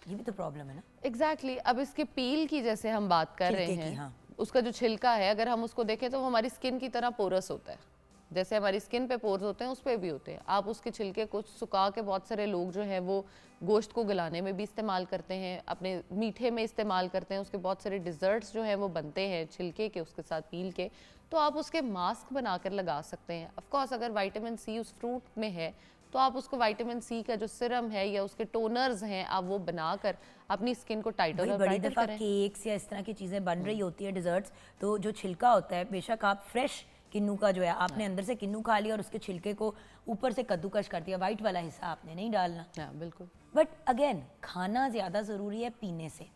ये भी तो प्रॉब्लम है ना। एग्जैक्टली अब इसके पील की जैसे हम बात कर रहे छिलके की, हैं, हाँ। उसका जो छिलका है अगर हम उसको देखें तो वो हमारी स्किन की तरह पोरस होता है। जैसे हमारी स्किन पे पोर्स होते हैं उस पे भी होते हैं। आप उसके छिलके को सुखा के, बहुत सारे लोग जो हैं वो गोश्त को गलाने में भी इस्तेमाल करते हैं, अपने मीठे में इस्तेमाल करते हैं, उसके बहुत सारे डिज़र्ट्स जो हैं वो बनते हैं छिलके के उसके साथ पील के, तो आप उसके मास्क बनाकर लगा सकते हैं। ऑफ कोर्स अगर विटामिन सी उस फ्रूट में है तो आप उसको विटामिन सी का जो सिरम है या उसके टोनर्स हैं आप वो बनाकर अपनी स्किन को टाइटर भाई और बड़ी ब्राइटर दफ़ा करें। केक्स या इस तरह की चीज़ें बन रही होती है, डिज़र्ट्स, तो जो छिलका होता है, बेशक आप फ्रेश किन्नू का जो है आपने अंदर से किन्नू खा लिया और उसके छिलके को ऊपर से कद्दूकश कर दिया, वाइट वाला हिस्सा आपने नहीं डालना। हाँ बिल्कुल, बट अगेन खाना ज़्यादा ज़रूरी है पीने से,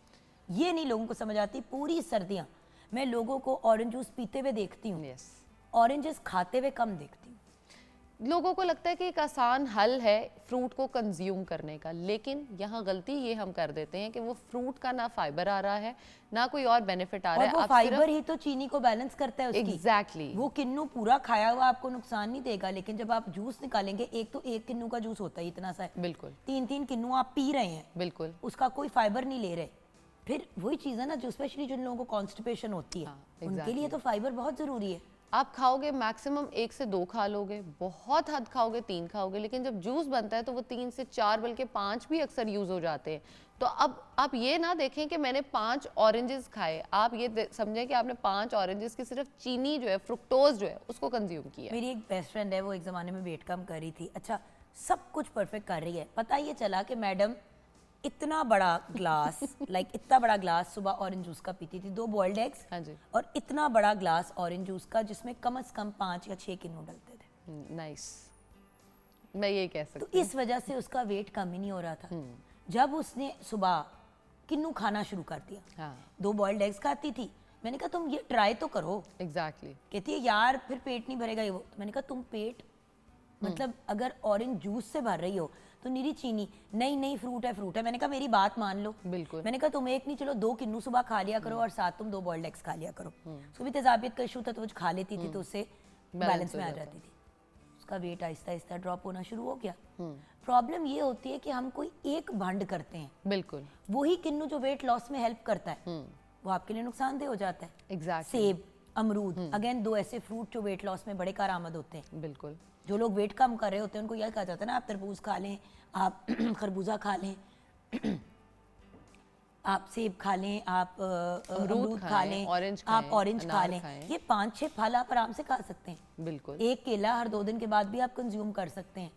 ये नहीं लोगों को समझ आती। पूरी सर्दियाँ मैं लोगों को ऑरेंज जूस पीते हुए देखती हूँ, यस। ऑरेंजेस खाते हुए कम देखती हूँ। लोगों को लगता है कि एक आसान हल है फ्रूट को कंज्यूम करने का, लेकिन यहाँ गलती ये हम कर देते हैं कि वो फ्रूट का ना फाइबर आ रहा है ना कोई और बेनिफिट आ रहा और है। वो आप फाइबर ही तो चीनी को बैलेंस करता है उसकी। एग्जैक्टली वो किन्नू पूरा खाया हुआ आपको नुकसान नहीं देगा, लेकिन जब आप जूस निकालेंगे, एक तो एक किन्नू का जूस होता है इतना सा है, बिल्कुल 3-3 किन्नू आप पी रहे हैं, बिल्कुल, उसका कोई फाइबर नहीं ले रहे। फिर वही चीज़ है ना, जो स्पेशली जिन लोगों को कॉन्स्टिपेशन होती है, हाँ, उनके लिए तो फाइबर बहुत ज़रूरी है। आप खाओगे मैक्सिमम 1 से 2 खा लोगे, बहुत हद खाओगे 3 खाओगे, लेकिन जब जूस बनता है तो वो 3 से 4 बल्कि 5 भी अक्सर यूज हो जाते हैं। तो अब आप ये ना देखें कि मैंने 5 ऑरेंजेस खाए, आप ये समझें कि आपने 5 ऑरेंजेस की सिर्फ चीनी जो है, फ्रुक्टोज जो है उसको कंज्यूम किया। मेरी एक बेस्ट फ्रेंड है, वो एक ज़माने में वेट कम कर रही थी, अच्छा सब कुछ परफेक्ट कर रही है, पता ये चला कि मैडम इतना बड़ा ग्लास लाइक इतना बड़ा ग्लास सुबह ऑरेंज जूस का पीती थी, 2 बॉइल्ड एग्स हाँ जी, और इतना बड़ा ग्लास ऑरेंज जूस का जिसमें कम से कम 5 या 6 किन्नू डलते थे। नाइस, मैं ये कह तो सकती हूँ। इस वजह से उसका वेट कम ही नहीं हो रहा था। जब उसने सुबह किन्नू खाना शुरू कर दिया, हाँ 2 बॉइल्ड एग्स खाती थी, मैंने कहा तुम ये ट्राई तो करो। एग्जैक्टली, कहती है यार फिर पेट नहीं भरेगा ये वो, तो मैंने कहा तुम पेट मतलब अगर ऑरेंज जूस से भर रही हो तो निरी चीनी नहीं, फ्रूट है फ्रूट है। मैंने कहा मेरी बात मान लो, बिल्कुल। मैंने कहा तुम एक नहीं चलो 2 किन्नू सुबह खा लिया करो और साथ तुम 2 बॉइल्ड एग्स खा लिया करो। उसको भी तेजाबियत का इशू था तो वो खा लेती थी तो उससे बैलेंस में आ जाती थी। उसका वेट आहिस्ता आहिस्ता ड्रॉप होना शुरू हो गया। प्रॉब्लम ये होती है कि हम कोई एक भंड करते हैं, बिल्कुल वही किन्नू जो वेट लॉस में हेल्प करता है वो आपके लिए नुकसानदेह हो जाता है। एग्जैक्टली सेब, अमरूद, अगेन दो ऐसे फ्रूट जो वेट लॉस में बड़े कारआमद होते हैं। बिल्कुल जो लोग वेट कम कर रहे होते हैं उनको यह कहा जाता है ना, आप तरबूज खा लें, आप खरबूजा खा लें, आप सेब खा लें, आप अमरूद खा खाएं, लें, ऑरेंज आप खाएं, ऑरेंज खा अनार लें। खाएं। ये 5-6 फल आप आराम से खा सकते हैं। बिल्कुल एक केला हर 2 दिन के बाद भी आप कंज्यूम कर सकते हैं।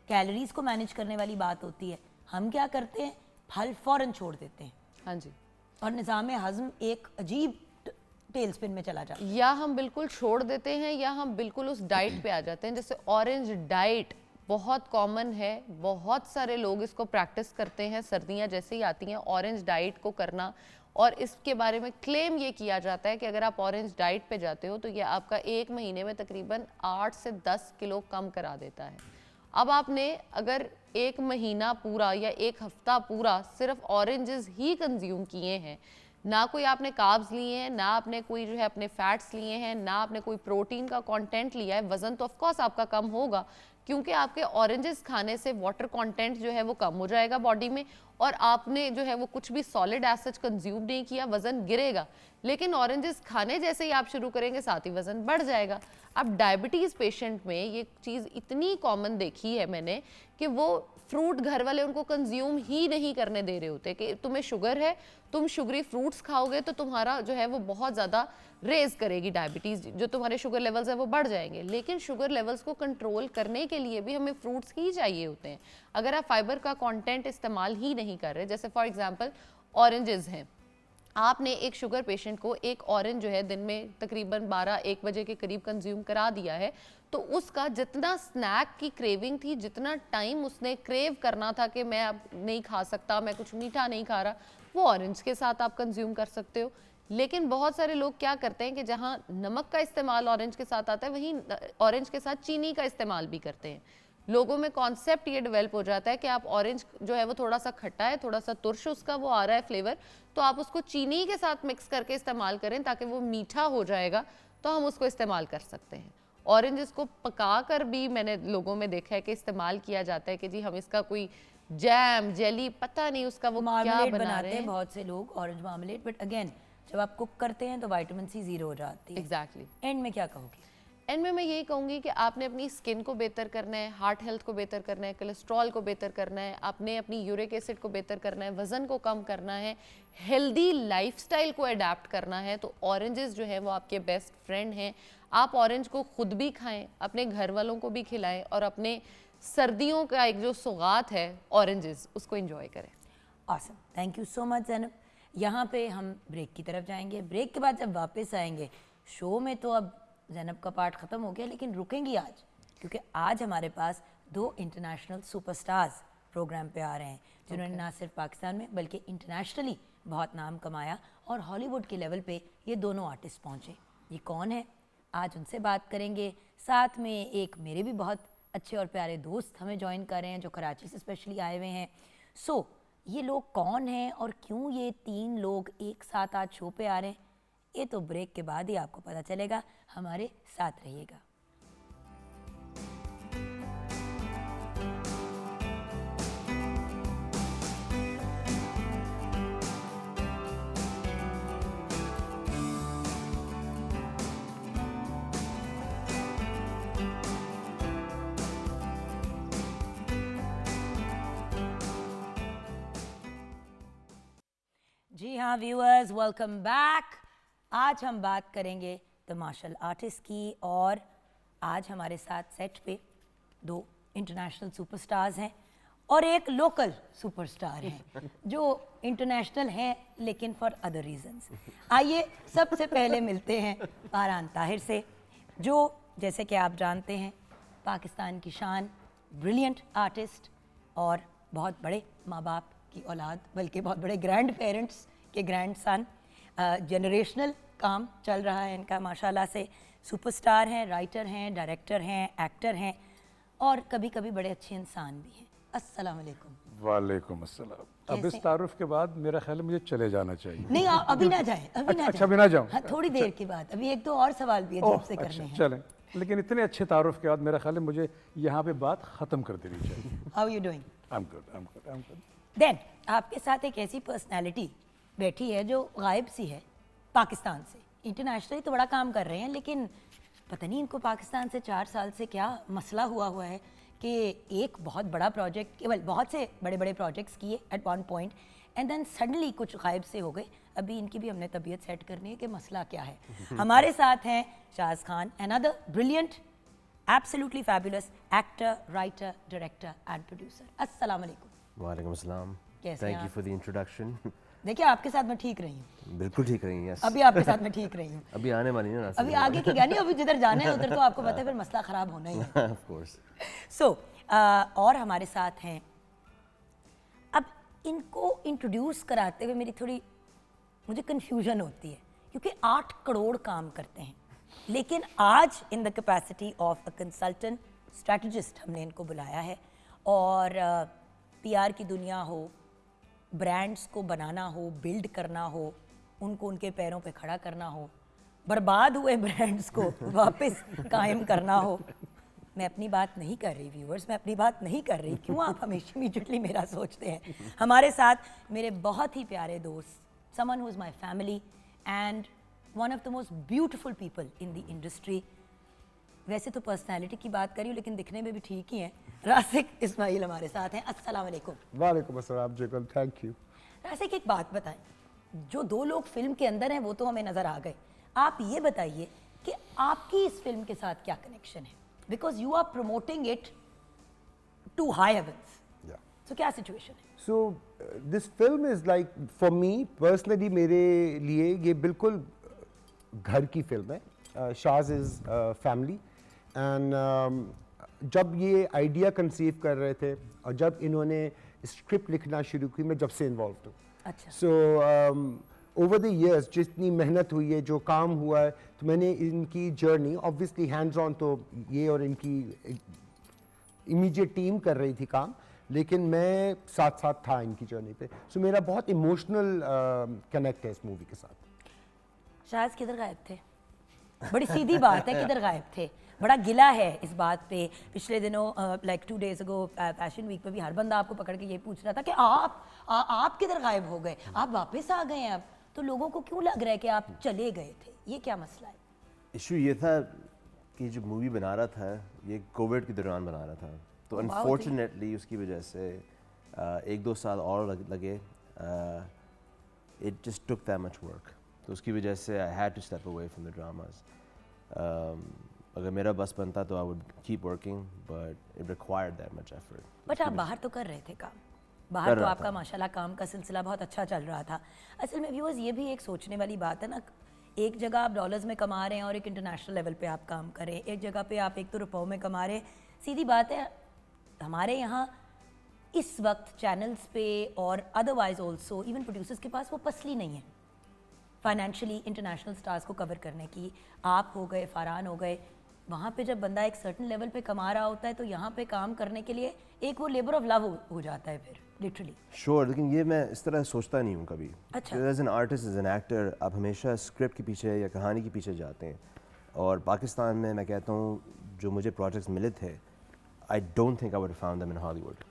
कैलोरीज को मैनेज करने वाली बात होती है। हम क्या करते हैं, फल फौरन छोड़ देते हैं हाँ जी। और निज़ाम हज़म एक अजीब टेल स्पिन में चला जाता है। या हम बिल्कुल छोड़ देते हैं या हम बिल्कुल उस डाइट पे आ जाते हैं। जैसे ऑरेंज डाइट बहुत कॉमन है, बहुत सारे लोग इसको प्रैक्टिस करते हैं। सर्दियां जैसे ही आती हैं ऑरेंज डाइट को करना, और इसके बारे में क्लेम ये किया जाता है कि अगर आप ऑरेंज डाइट पे जाते हो तो ये आपका 1 महीने में तकरीबन 8 से 10 किलो कम करा देता है। अब आपने अगर 1 महीना पूरा या 1 हफ्ता पूरा सिर्फ ऑरेंजेस ही कंज्यूम किए हैं, ना कोई आपने कार्ब्स लिए हैं, ना आपने कोई जो है अपने फैट्स लिए हैं, ना आपने कोई प्रोटीन का कंटेंट लिया है, वजन तो ऑफ कोर्स आपका कम होगा, क्योंकि आपके ऑरेंजेस खाने से वाटर कंटेंट जो है वो कम हो जाएगा बॉडी में, और आपने जो है वो कुछ भी सॉलिड एसिड कंज्यूम नहीं किया, वजन गिरेगा। लेकिन ऑरेंजेस खाने जैसे ही आप शुरू करेंगे साथ ही वजन बढ़ जाएगा। अब डायबिटीज़ पेशेंट में ये चीज़ इतनी कॉमन देखी है मैंने कि वो फ्रूट घर वाले उनको कंज्यूम ही नहीं करने दे रहे होते कि तुम्हें शुगर है, तुम शुगरी फ्रूट्स खाओगे तो तुम्हारा जो है वो बहुत ज़्यादा रेज करेगी डायबिटीज़, जो तुम्हारे शुगर लेवल्स है वो बढ़ जाएंगे। लेकिन शुगर लेवल्स को कंट्रोल करने के लिए भी हमें फ्रूट्स ही चाहिए होते हैं। अगर आप फाइबर का कंटेंट इस्तेमाल ही नहीं कर रहे, जैसे फॉर एग्जांपल ऑरेंजेस हैं, आपने एक शुगर पेशेंट को एक ऑरेंज जो है दिन में तकरीबन 12-1 बजे के करीब कंज्यूम करा दिया है, तो उसका जितना स्नैक की क्रेविंग थी, जितना टाइम उसने क्रेव करना था कि मैं अब नहीं खा सकता, मैं कुछ मीठा नहीं खा रहा, वो ऑरेंज के साथ आप कंज्यूम कर सकते हो। लेकिन बहुत सारे लोग क्या करते हैं कि जहाँ नमक का इस्तेमाल ऑरेंज के साथ आता है, वहीं ऑरेंज के साथ चीनी का इस्तेमाल भी करते हैं। लोगों में कॉन्सेप्ट ये डेवलप हो जाता है कि आप ऑरेंज जो है वो थोड़ा सा खट्टा है, थोड़ा सा तुर्श उसका वो आ रहा है फ्लेवर, तो आप उसको चीनी के साथ मिक्स करके इस्तेमाल करें ताकि वो मीठा हो जाएगा, तो हम उसको इस्तेमाल कर सकते हैं। ऑरेंज को पका कर भी मैंने लोगों में देखा है कि इस्तेमाल किया जाता है कि जी हम इसका कोई जैम, जेली, पता नहीं उसका वो क्या मार्मलेट बना बनाते रहे हैं हैं। बहुत से लोग, ऑरेंज मार्मलेट, बट अगेन जब आप कुक करते हैं तो विटामिन सी 0 हो जाती है। एग्जैक्टली। एंड में क्या कहोगे? एंड में मैं यही कहूँगी कि आपने अपनी स्किन को बेहतर करना है, हार्ट हेल्थ को बेहतर करना है, कोलेस्ट्रॉल को बेहतर करना है, आपने अपनी यूरिक एसिड को बेहतर करना है, वज़न को कम करना है, हेल्दी लाइफस्टाइल को अडेप्ट करना है, तो ऑरेंजेस जो है वो आपके बेस्ट फ्रेंड हैं। आप ऑरेंज को खुद भी खाएं, अपने घर वालों को भी खिलाएं, और अपने सर्दियों का एक जो सौगात है ऑरेंजेस, उसको एंजॉय करें। Awesome, thank you so much Zainab. यहाँ पे हम ब्रेक की तरफ जाएंगे। ब्रेक के बाद जब वापस आएंगे, शो में तो अब ज़ैनब का पार्ट ख़त्म हो गया, लेकिन रुकेंगी आज, क्योंकि आज हमारे पास 2 इंटरनेशनल सुपरस्टार्स प्रोग्राम पे आ रहे हैं, जिन्होंने ना सिर्फ पाकिस्तान में बल्कि इंटरनेशनली बहुत नाम कमाया, और हॉलीवुड के लेवल पे ये दोनों आर्टिस्ट पहुँचे। ये कौन है, आज उनसे बात करेंगे। साथ में एक मेरे भी बहुत अच्छे और प्यारे दोस्त हमें ज्वाइन कर रहे हैं, जो कराची से स्पेशली आए हुए हैं। सो ये लोग कौन हैं और क्यों ये 3 लोग एक साथ आज शो पे आ रहे हैं, ये तो ब्रेक के बाद ही आपको पता चलेगा। हमारे साथ रहिएगा। जी हाँ व्यूअर्स, वेलकम बैक। आज हम बात करेंगे द मार्शल आर्टिस्ट की, और आज हमारे साथ सेट पे 2 इंटरनेशनल सुपरस्टार्स हैं और एक लोकल सुपरस्टार हैं जो इंटरनेशनल हैं लेकिन फॉर अदर रीजंस। आइए सबसे पहले मिलते हैं फारहान ताहिर से, जो जैसे कि आप जानते हैं पाकिस्तान की शान, ब्रिलियंट आर्टिस्ट और बहुत बड़े माँ बाप की औलाद, बल्कि बहुत बड़े ग्रैंड पेरेंट्स के ग्रैंड सन। जनरेशनल काम चल रहा है इनका माशाल्लाह से। सुपरस्टार हैं, राइटर हैं, डायरेक्टर हैं, एक्टर हैं, और कभी कभी बड़े अच्छे इंसान भी हैं। अस्सलाम वालेकुम। वालेकुम अस्सलाम। अब इस तारुफ के बाद मेरा ख्याल है मुझे चले जाना चाहिए। नहीं, अभी ना जाए, अभी ना अच्छा, जाए। अभी ना जाऊं। हाँ, थोड़ी देर के बाद। अभी 1-2 और सवाल भी है जो आपसे करने हैं। चलें। लेकिन इतने अच्छे तारुफ के बाद मेरा ख्याल है मुझे यहाँ पे बात ख़त्म कर देनी चाहिए। How you doing? I am good, I am good, I am good. Then आपके साथ एक ऐसी पर्सनालिटी बैठी है जो गायब सी है पाकिस्तान से। इंटरनेशनली तो बड़ा काम कर रहे हैं, लेकिन पता नहीं इनको पाकिस्तान से 4 साल से क्या मसला हुआ है कि एक बहुत बड़ा प्रोजेक्ट, केवल बहुत से बड़े बड़े प्रोजेक्ट्स किए at one point and then suddenly कुछ गायब से हो गए। अभी इनकी भी हमने तबीयत सेट करनी है कि मसला क्या है। हमारे साथ हैं Shaz Khan, another brilliant, absolutely fabulous actor, writer, director and producer. अस्सलाम वालेकुम। वालेकुम अस्सलाम। कैसे हैं थैंक यू आप? For the introduction. देखिए आपके साथ मैं ठीक रही हूँ, बिल्कुल ठीक रही हैं, यस। अभी आपके साथ मैं ठीक रही हूँ। अभी आने वाली है ना अभी आगे की गानी, अभी जिधर जाना है उधर तो आपको पता है फिर मसला ख़राब होना ही है। Of course. सो और हमारे साथ हैं, अब इनको इंट्रोड्यूस कराते हुए मेरी थोड़ी मुझे कन्फ्यूजन होती है क्योंकि 8 करोड़ काम करते हैं, लेकिन आज in the capacity of a consultant strategist हमने इनको बुलाया है। और पीआर की दुनिया हो, ब्रांड्स को बनाना हो, बिल्ड करना हो, उनको उनके पैरों पे खड़ा करना हो, बर्बाद हुए ब्रांड्स को वापस कायम करना हो। मैं अपनी बात नहीं कर रही व्यूअर्स, मैं अपनी बात नहीं कर रही। क्यों आप हमेशा इमीडिएटली मेरा सोचते हैं? हमारे साथ मेरे बहुत ही प्यारे दोस्त, someone who is my family and one of the most beautiful people in the industry. वैसे तो पर्सनालिटी की बात करी हूँ लेकिन दिखने में भी ठीक ही हैं। रासिक इस्माइल हमारे साथ हैं। अस्सलाम वालेकुम। वालेकुम अस्सलाम जुगल, थैंक यू। रासिक एक बात बताएं, जो 2 लोग फिल्म के अंदर हैं वो तो हमें नज़र आ गए, आप ये बताइए कि आपकी इस फिल्म के साथ क्या कनेक्शन है? Because you are promoting it to high heavens. Yeah. So क्या सिचुएशन है? So this film is like for me personally, मेरे लिए ये बिल्कुल घर की फिल्म है। शाज इज़ फैमिली एंड जब ये आइडिया कंसीव कर रहे थे और जब इन्होंने स्क्रिप्ट लिखना शुरू की, मैं जब से इन्वॉल्व हूँ। अच्छा। सो ओवर द इयर्स जितनी मेहनत हुई है, जो काम हुआ है, तो मैंने इनकी जर्नी ऑब्वियसली हैंड्स ऑन तो ये और इनकी इमीडिएट टीम कर रही थी काम, लेकिन मैं साथ साथ था इनकी जर्नी पे। सो मेरा बहुत इमोशनल कनेक्ट है इस मूवी के साथ। शायद किधर गायब थे? बड़ी सीधी बात है, किधर गायब थे? बड़ा गिला है इस बात पे। पिछले दिनों लाइक 2 days अगो फैशन वीक पे भी हर बंदा आपको पकड़ के ये पूछ रहा था कि आप किधर गायब हो गए, आप वापस आ गए हैं अब। तो लोगों को क्यों लग रहा है कि आप चले गए थे? ये क्या मसला है? इशू ये था कि जो मूवी बना रहा था ये कोविड के दौरान बना रहा था, तो अनफॉर्चुनेटली उसकी वजह से 1-2 साल और लगे। It just took that much work, तो उसकी वजह से I had to step away from the dramas. अगर मेरा बस बनता तो I would keep working, but it required that much effort. But आप बाहर तो कर रहे थे काम, बाहर कर तो रहा आपका था। माशाल्लाह काम का सिलसिला बहुत अच्छा चल रहा था। असल में व्यूअर्स ये भी एक सोचने वाली बात है ना, एक जगह आप डॉलर्स में कमा रहे हैं और एक इंटरनेशनल लेवल पे आप काम कर रहे हैं, एक जगह पे आप एक तो रुपयों में कमा रहे हैं। सीधी बात है, हमारे यहाँ इस वक्त चैनल्स पे और अदरवाइज ऑल्सो इवन प्रोड्यूसर्स के पास वो पसली नहीं है फाइनेंशियली इंटरनेशनल स्टार्स को कवर करने की। आप हो गए, फरहान हो गए, वहाँ पे जब बंदा एक सर्टन लेवल पे कमा रहा होता है तो यहाँ पे काम करने के लिए एक वो लेबर ऑफ लव हो जाता है फिर लिटरली। श्योर, लेकिन ये मैं इस तरह सोचता नहीं हूँ कभी। अच्छा। As an artist, as an actor, आप हमेशा स्क्रिप्ट के पीछे या कहानी के पीछे जाते हैं। और पाकिस्तान में मैं कहता हूँ जो मुझे प्रोजेक्ट्स मिले थे, I don't think I would found them in Hollywood.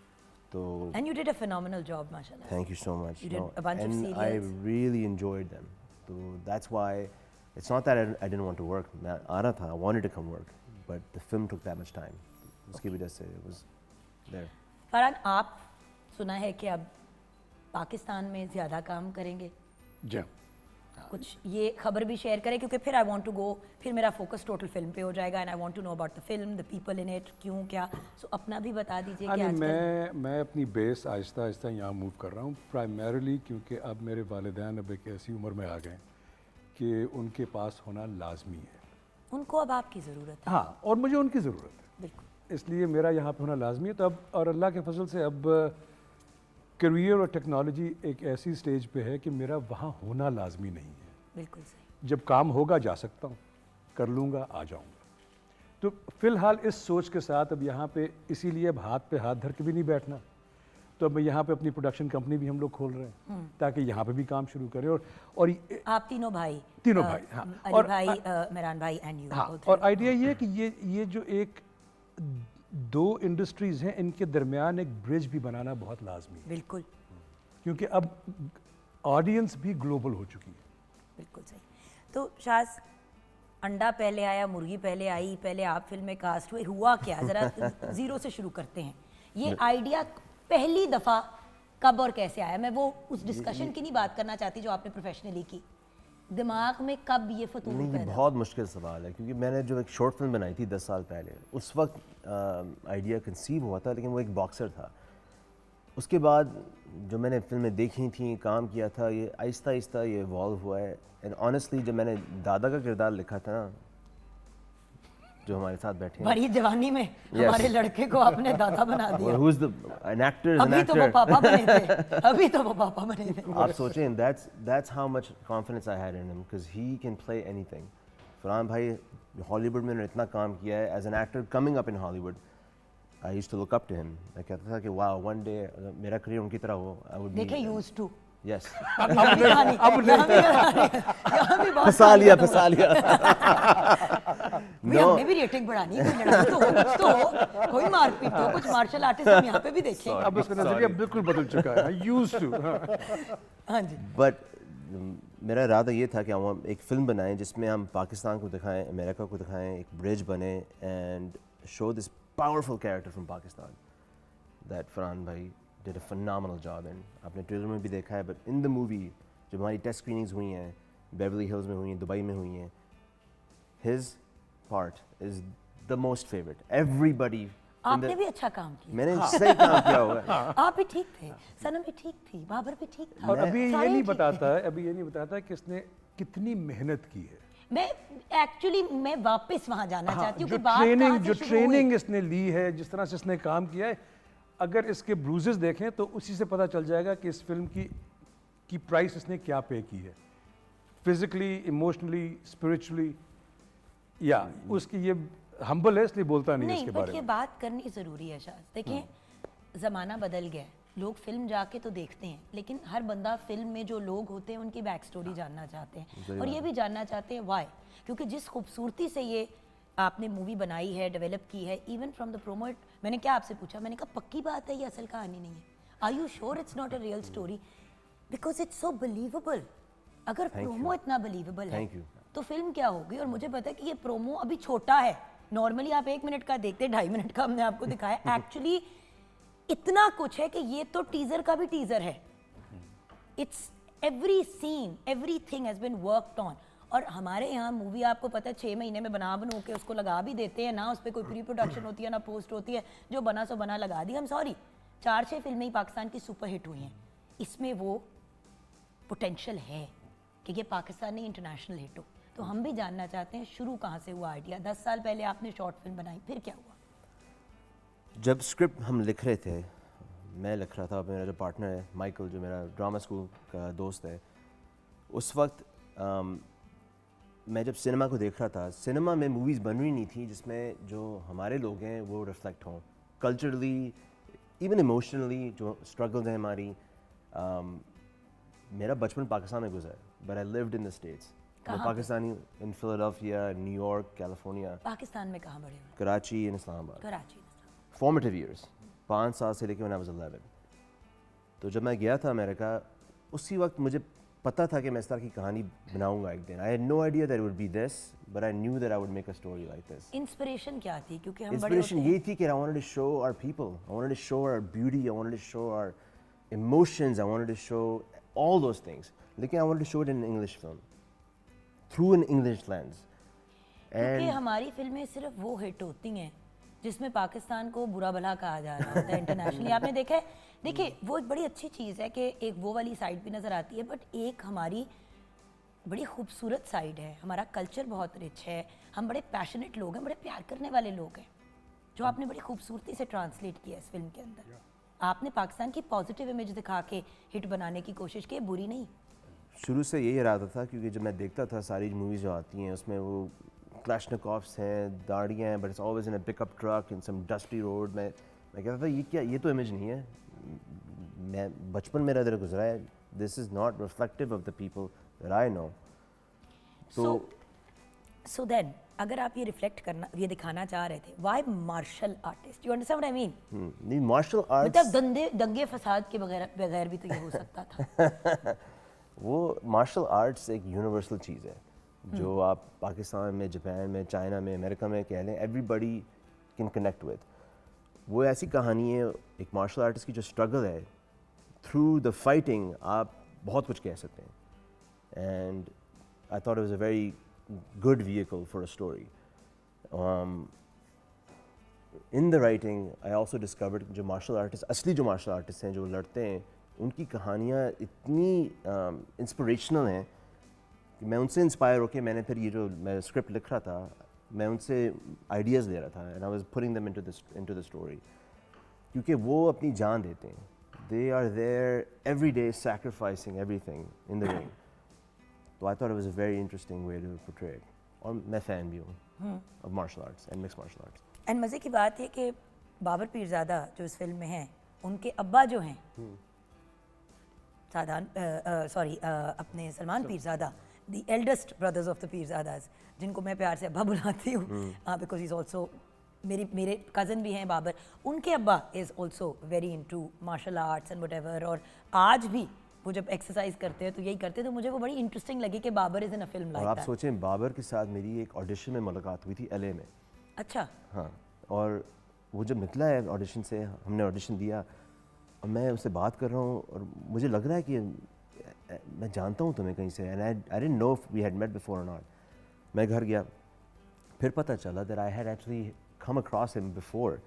तो and you did a phenomenal job माशाल्लाह। thank you so much. You did a bunch of and I serials. really enjoyed them. So that's why it's not that I didn't want to work. मैं आ रहा था, I wanted to come work, but the film took that much time. उसकी वजह से it was there. Farhan, आप सुना है कि अब पाकिस्तान में ज़्यादा काम करेंगे, जी हाँ। कुछ ये खबर भी शेयर करें क्योंकि फिर आई वांट टू गो, फिर मेरा फोकस टोटल फिल्म पे हो जाएगा and I want to know about the film, the people in it, क्यों क्या। सो अपना भी बता दीजिए कि यानी आजकल मैं अपनी बेस आहिस्ता आहिस्ता यहाँ मूव कर रहा हूँ, प्राइमरीली क्योंकि अब मेरे वालिदैन अब एक ऐसी उम्र में आ गए कि उनके पास होना लाजमी है। उनको अब आपकी ज़रूरत है। हाँ, और मुझे उनकी ज़रूरत है, बिल्कुल। इसलिए मेरा यहाँ पे होना लाजमी है। तो अब और अल्लाह के फजल से अब करियर और टेक्नोलॉजी एक ऐसी स्टेज पे है कि मेरा वहाँ होना लाजमी नहीं है। बिल्कुल सही। जब काम होगा जा सकता हूँ, कर लूँगा, आ जाऊँगा। तो फ़िलहाल इस सोच के साथ अब यहाँ पे इसीलिए अब हाथ पे हाथ धर के भी नहीं बैठना, तो अब यहाँ पे अपनी प्रोडक्शन कंपनी भी हम लोग खोल रहे हैं ताकि यहाँ पे भी काम शुरू करें। और आप तीनों भाई भाई, हाँ। अली भाई, मेहरान भाई एंड यू। हाँ, और आइडिया ये है कि ये जो एक दो इंडस्ट्रीज हैं, इनके दरमियान एक ब्रिज भी बनाना बहुत लाजमी है, बिल्कुल क्योंकि अब ऑडियंस भी ग्लोबल हो चुकी है। बिल्कुल सही। तो शाज, अंडा पहले आया, मुर्गी पहले आई, पहले आप फिल्म में कास्ट हुए, हुआ क्या? ज़रा ज़ीरो से शुरू करते हैं। ये आइडिया पहली दफ़ा कब और कैसे आया? मैं वो उस डिस्कशन की नहीं बात करना चाहती जो आपने प्रोफेशनली की, दिमाग में कब ये फतूर नहीं, ये पैदा? बहुत मुश्किल सवाल है, क्योंकि मैंने जो एक शॉर्ट फिल्म बनाई थी 10 साल पहले, उस वक्त आइडिया कंसीव हुआ था, लेकिन वो एक बॉक्सर था। उसके बाद जो मैंने फिल्में देखी थी, काम किया था, ये आहिस्ता आहिस्ता ये इवॉल्व हुआ है। एंड ऑनेस्टली जब मैंने दादा का किरदार लिखा था ना, जो हमारे साथ बैठे हैं, बड़ी जवानी में हमारे लड़के को आपने दादा बना दिया। who's the an actor is an अभी तो वो actor. पापा बने थे, अभी तो वो पापा बने थे। आप सोचें, that's how much confidence I had in him, because he can play anything. Farhan भाई हॉलीवुड में उन्होंने इतना काम किया है as an actor coming up in Hollywood. I used to look up to him. मैं कहता था कि वाह, वन डे मेरा करियर उनकी तरह हो, आई वुड देखे यूज्ड टू। यस। फंसा लिया हमने भी रेटिंग बढ़ानी है, कोई लड़ाई तो हो, कुछ तो हो, कोई मारपीट हो, कुछ मार्शल आर्टिस्ट हम यहाँ पे भी देखें। अब उसका नजरिया बिल्कुल बदल चुका है, यूज्ड टू। हाँ जी। बट मेरा इरादा ये था कि हम एक फ़िल्म बनाएं जिसमें हम पाकिस्तान को दिखाएं, अमेरिका को दिखाएं, एक ब्रिज बने and show this powerful character from Pakistan that Farhan भाई did a phenomenal job in. आपने ट्रेलर में भी देखा है, बट इन द मूवी जब हमारी टेस्ट स्क्रीनिंग्स हुई हैं, बेवरली हिल्स में हुई हैं, दुबई में हुई हैं, his part is the most favourite. Everybody आपने भी अच्छा काम किया। मैंने सही काम किया हुआ है। आप भी ठीक थे, सनम भी ठीक थी, बाबर भी ठीक था। और अभी सारे ये नहीं ठीक थे। बताता है, अभी ये नहीं बताता कि इसने कितनी मेहनत की है। मैं एक्चुअली मैं वापस वहां जाना चाहती हूँ जो कि बात कहाँ से जो शुरू हुई। ट्रेनिंग इसने ली है, जिस तरह से इसने काम किया है, अगर इसके ब्रूजेस देखें तो उसी से पता चल जाएगा कि इस फिल्म की प्राइस इसने क्या पे की है, फिजिकली, इमोशनली, स्पिरिचुअली। या उसकी ये हम्बल है, इसलिए बोलता नहीं है नहीं, इसके बट बारे ये में। बात करनी ज़रूरी है शायद। देखें, ज़माना बदल गया है, लोग फिल्म जाके तो देखते हैं, लेकिन हर बंदा फिल्म में जो लोग होते हैं उनकी बैक स्टोरी जानना चाहते हैं, और ये भी जानना चाहते हैं वाई। क्योंकि जिस खूबसूरती से ये आपने मूवी बनाई है, डेवलप की है, इवन फ्रॉम द प्रोमो, मैंने क्या आपसे पूछा, मैंने कहा पक्की बात है ये असल कहानी नहीं है? Are you sure it's not a real story? Because it's so believable. अगर प्रोमो इतना बिलीवेबल है Thank you. तो फिल्म क्या होगी? और मुझे पता है कि ये प्रोमो अभी छोटा है, नॉर्मली आप 1 मिनट का देखते, 2.5 मिनट का हमने आपको दिखाया, एक्चुअली इतना कुछ है कि ये तो टीजर का भी टीजर है। It's every scene, everything has been worked on. और हमारे यहाँ मूवी आपको पता है 6 महीने में बनू के उसको लगा भी देते हैं ना, उस पर कोई प्री प्रोडक्शन होती है ना पोस्ट होती है, जो बना सो बना लगा दी। हम सॉरी, 4-6 फिल्में ही पाकिस्तान की सुपर हिट हुई हैं, इसमें वो पोटेंशियल है कि ये पाकिस्तान नहीं इंटरनेशनल हिट हो। तो हम भी जानना चाहते हैं शुरू कहाँ से हुआ आइडिया? 10 साल पहले आपने शॉर्ट फिल्म बनाई, फिर क्या हुआ? जब स्क्रिप्ट हम लिख रहे थे, मैं लिख रहा था, मेरा जो पार्टनर है माइकल, जो मेरा ड्रामा स्कूल का दोस्त है, उस वक्त मैं जब सिनेमा को देख रहा था, सिनेमा में मूवीज़ बन रही नहीं थी जिसमें जो हमारे लोग हैं वो रिफ्लेक्ट हों कल्चरली, इवन इमोशनली, जो स्ट्रगल्स हैं हमारी। मेरा बचपन पाकिस्तान में गुजरा, but I lived in the States. मैं Pakistani in Philadelphia, New York, California, Pakistan में कहाँ बड़े हुए? Karachi and Islamabad. Karachi. Formative years, 5 साल से लेकर when I was 11। तो जब मैं गया था अमेरिका, उसी वक्त मुझे पता था कि मैं इस तरह की कहानी बनाऊंगा एक दिन। I had no idea that it would be this, but I knew that I would make a story like this. Inspiration क्या थी? क्योंकि हम बड़े इंस्पिरेशन होते हैं। ये थी कि I wanted to show our people, I wanted to show our beauty, I wanted to show our emotions, I wanted to show all those things, लेकिन I wanted to show it in English film through an English lens. क्योंकि हमारी फिल्में सिर्फ वो hit होती हैं जिसमें पाकिस्तान को बुरा भला कहा जा रहा होता है इंटरनेशनली। आपने देखा है, देखिए वो एक बड़ी अच्छी चीज़ है कि एक वो वाली साइड भी नज़र आती है, बट एक हमारी बड़ी खूबसूरत साइड है, हमारा कल्चर बहुत रिच है, हम बड़े पैशनेट लोग हैं, बड़े प्यार करने वाले लोग हैं, जो आपने बड़ी खूबसूरती से ट्रांसलेट किया इस फिल्म के अंदर। आपने पाकिस्तान की पॉजिटिव इमेज दिखा के हिट बनाने की कोशिश की, बुरी नहीं। शुरू से यही इरादा था, क्योंकि जब मैं देखता था सारी मूवीज़ जो आती हैं उसमें वो क्लैशनिकोव्स हैं, दाढ़ियाँ हैं, but it's always in a pickup truck in some dusty road. मैं कहता था ये क्या, ये तो इमेज नहीं है, मैं बचपन मेरा इधर गुजरा है, this is not reflective of the people that I know. तो सो देन अगर आप ये रिफ्लेक्ट करना, ये दिखाना चाह रहे थे, why martial artist? You understand what I mean? नहीं, मार्शल आर्ट्स मतलब दंगे फसाद के बगैर भी तो ये हो सकता था। वो मार्शल आर्ट्स एक यूनिवर्सल चीज़ है जो आप पाकिस्तान में, जापान में, चाइना में, अमेरिका में कह लें, एवरीबडी कैन कनेक्ट विद। वो ऐसी कहानी है एक मार्शल आर्टिस्ट की जो स्ट्रगल है, थ्रू द फाइटिंग आप बहुत कुछ कह सकते हैं। And I thought it was a very good vehicle for a story. In the writing I also discovered जो मार्शल आर्टिस्ट, असली जो मार्शल आर्टिस्ट हैं जो लड़ते हैं, उनकी कहानियाँ इतनी इंस्पिरेशनल हैं कि मैं उनसे इंस्पायर होकर मैंने फिर ये जो मैं स्क्रिप्ट लिख रहा था, मैं उनसे आइडियाज़ ले रहा था and I was putting them into the story, क्योंकि वो अपनी जान देते हैं। They are there every day sacrificing everything in the ring. तो I thought it was a very interesting way to portray it. और मैं फ़ैन भी हूँ of martial arts and mix martial arts. And मज़े की बात है कि बाबर पीरज़ादा जो इस फिल्म में हैं, उनके अब्बा जो हैं अपने Salman Pirzada, the eldest brothers of the Pirzadas, जिनको मैं प्यार से अब्बा बुलाती हूँ बिकॉज इज़ ऑल्सो मेरे कज़न भी हैं बाबर, उनके अब्बा is also very into martial arts and whatever. और आज भी वो जब एक्सरसाइज करते हैं तो यही करते हैं, तो मुझे वो बड़ी इंटरेस्टिंग लगी कि Babar is in a film और लाइक आप दैट। सोचें, बाबर के साथ मेरी एक ऑडिशन में मुलाकात हुई थी LA में। अच्छा, हाँ, और वो जब निकला है ऑडिशन से, हमने ऑडिशन दिया और मैं उससे बात कर रहा हूँ और मुझे लग रहा है कि मैं जानता हूँ तुम्हें कहीं से, and I didn't know if we had met before or not. मैं घर गया, फिर पता चला that I had actually come across him before.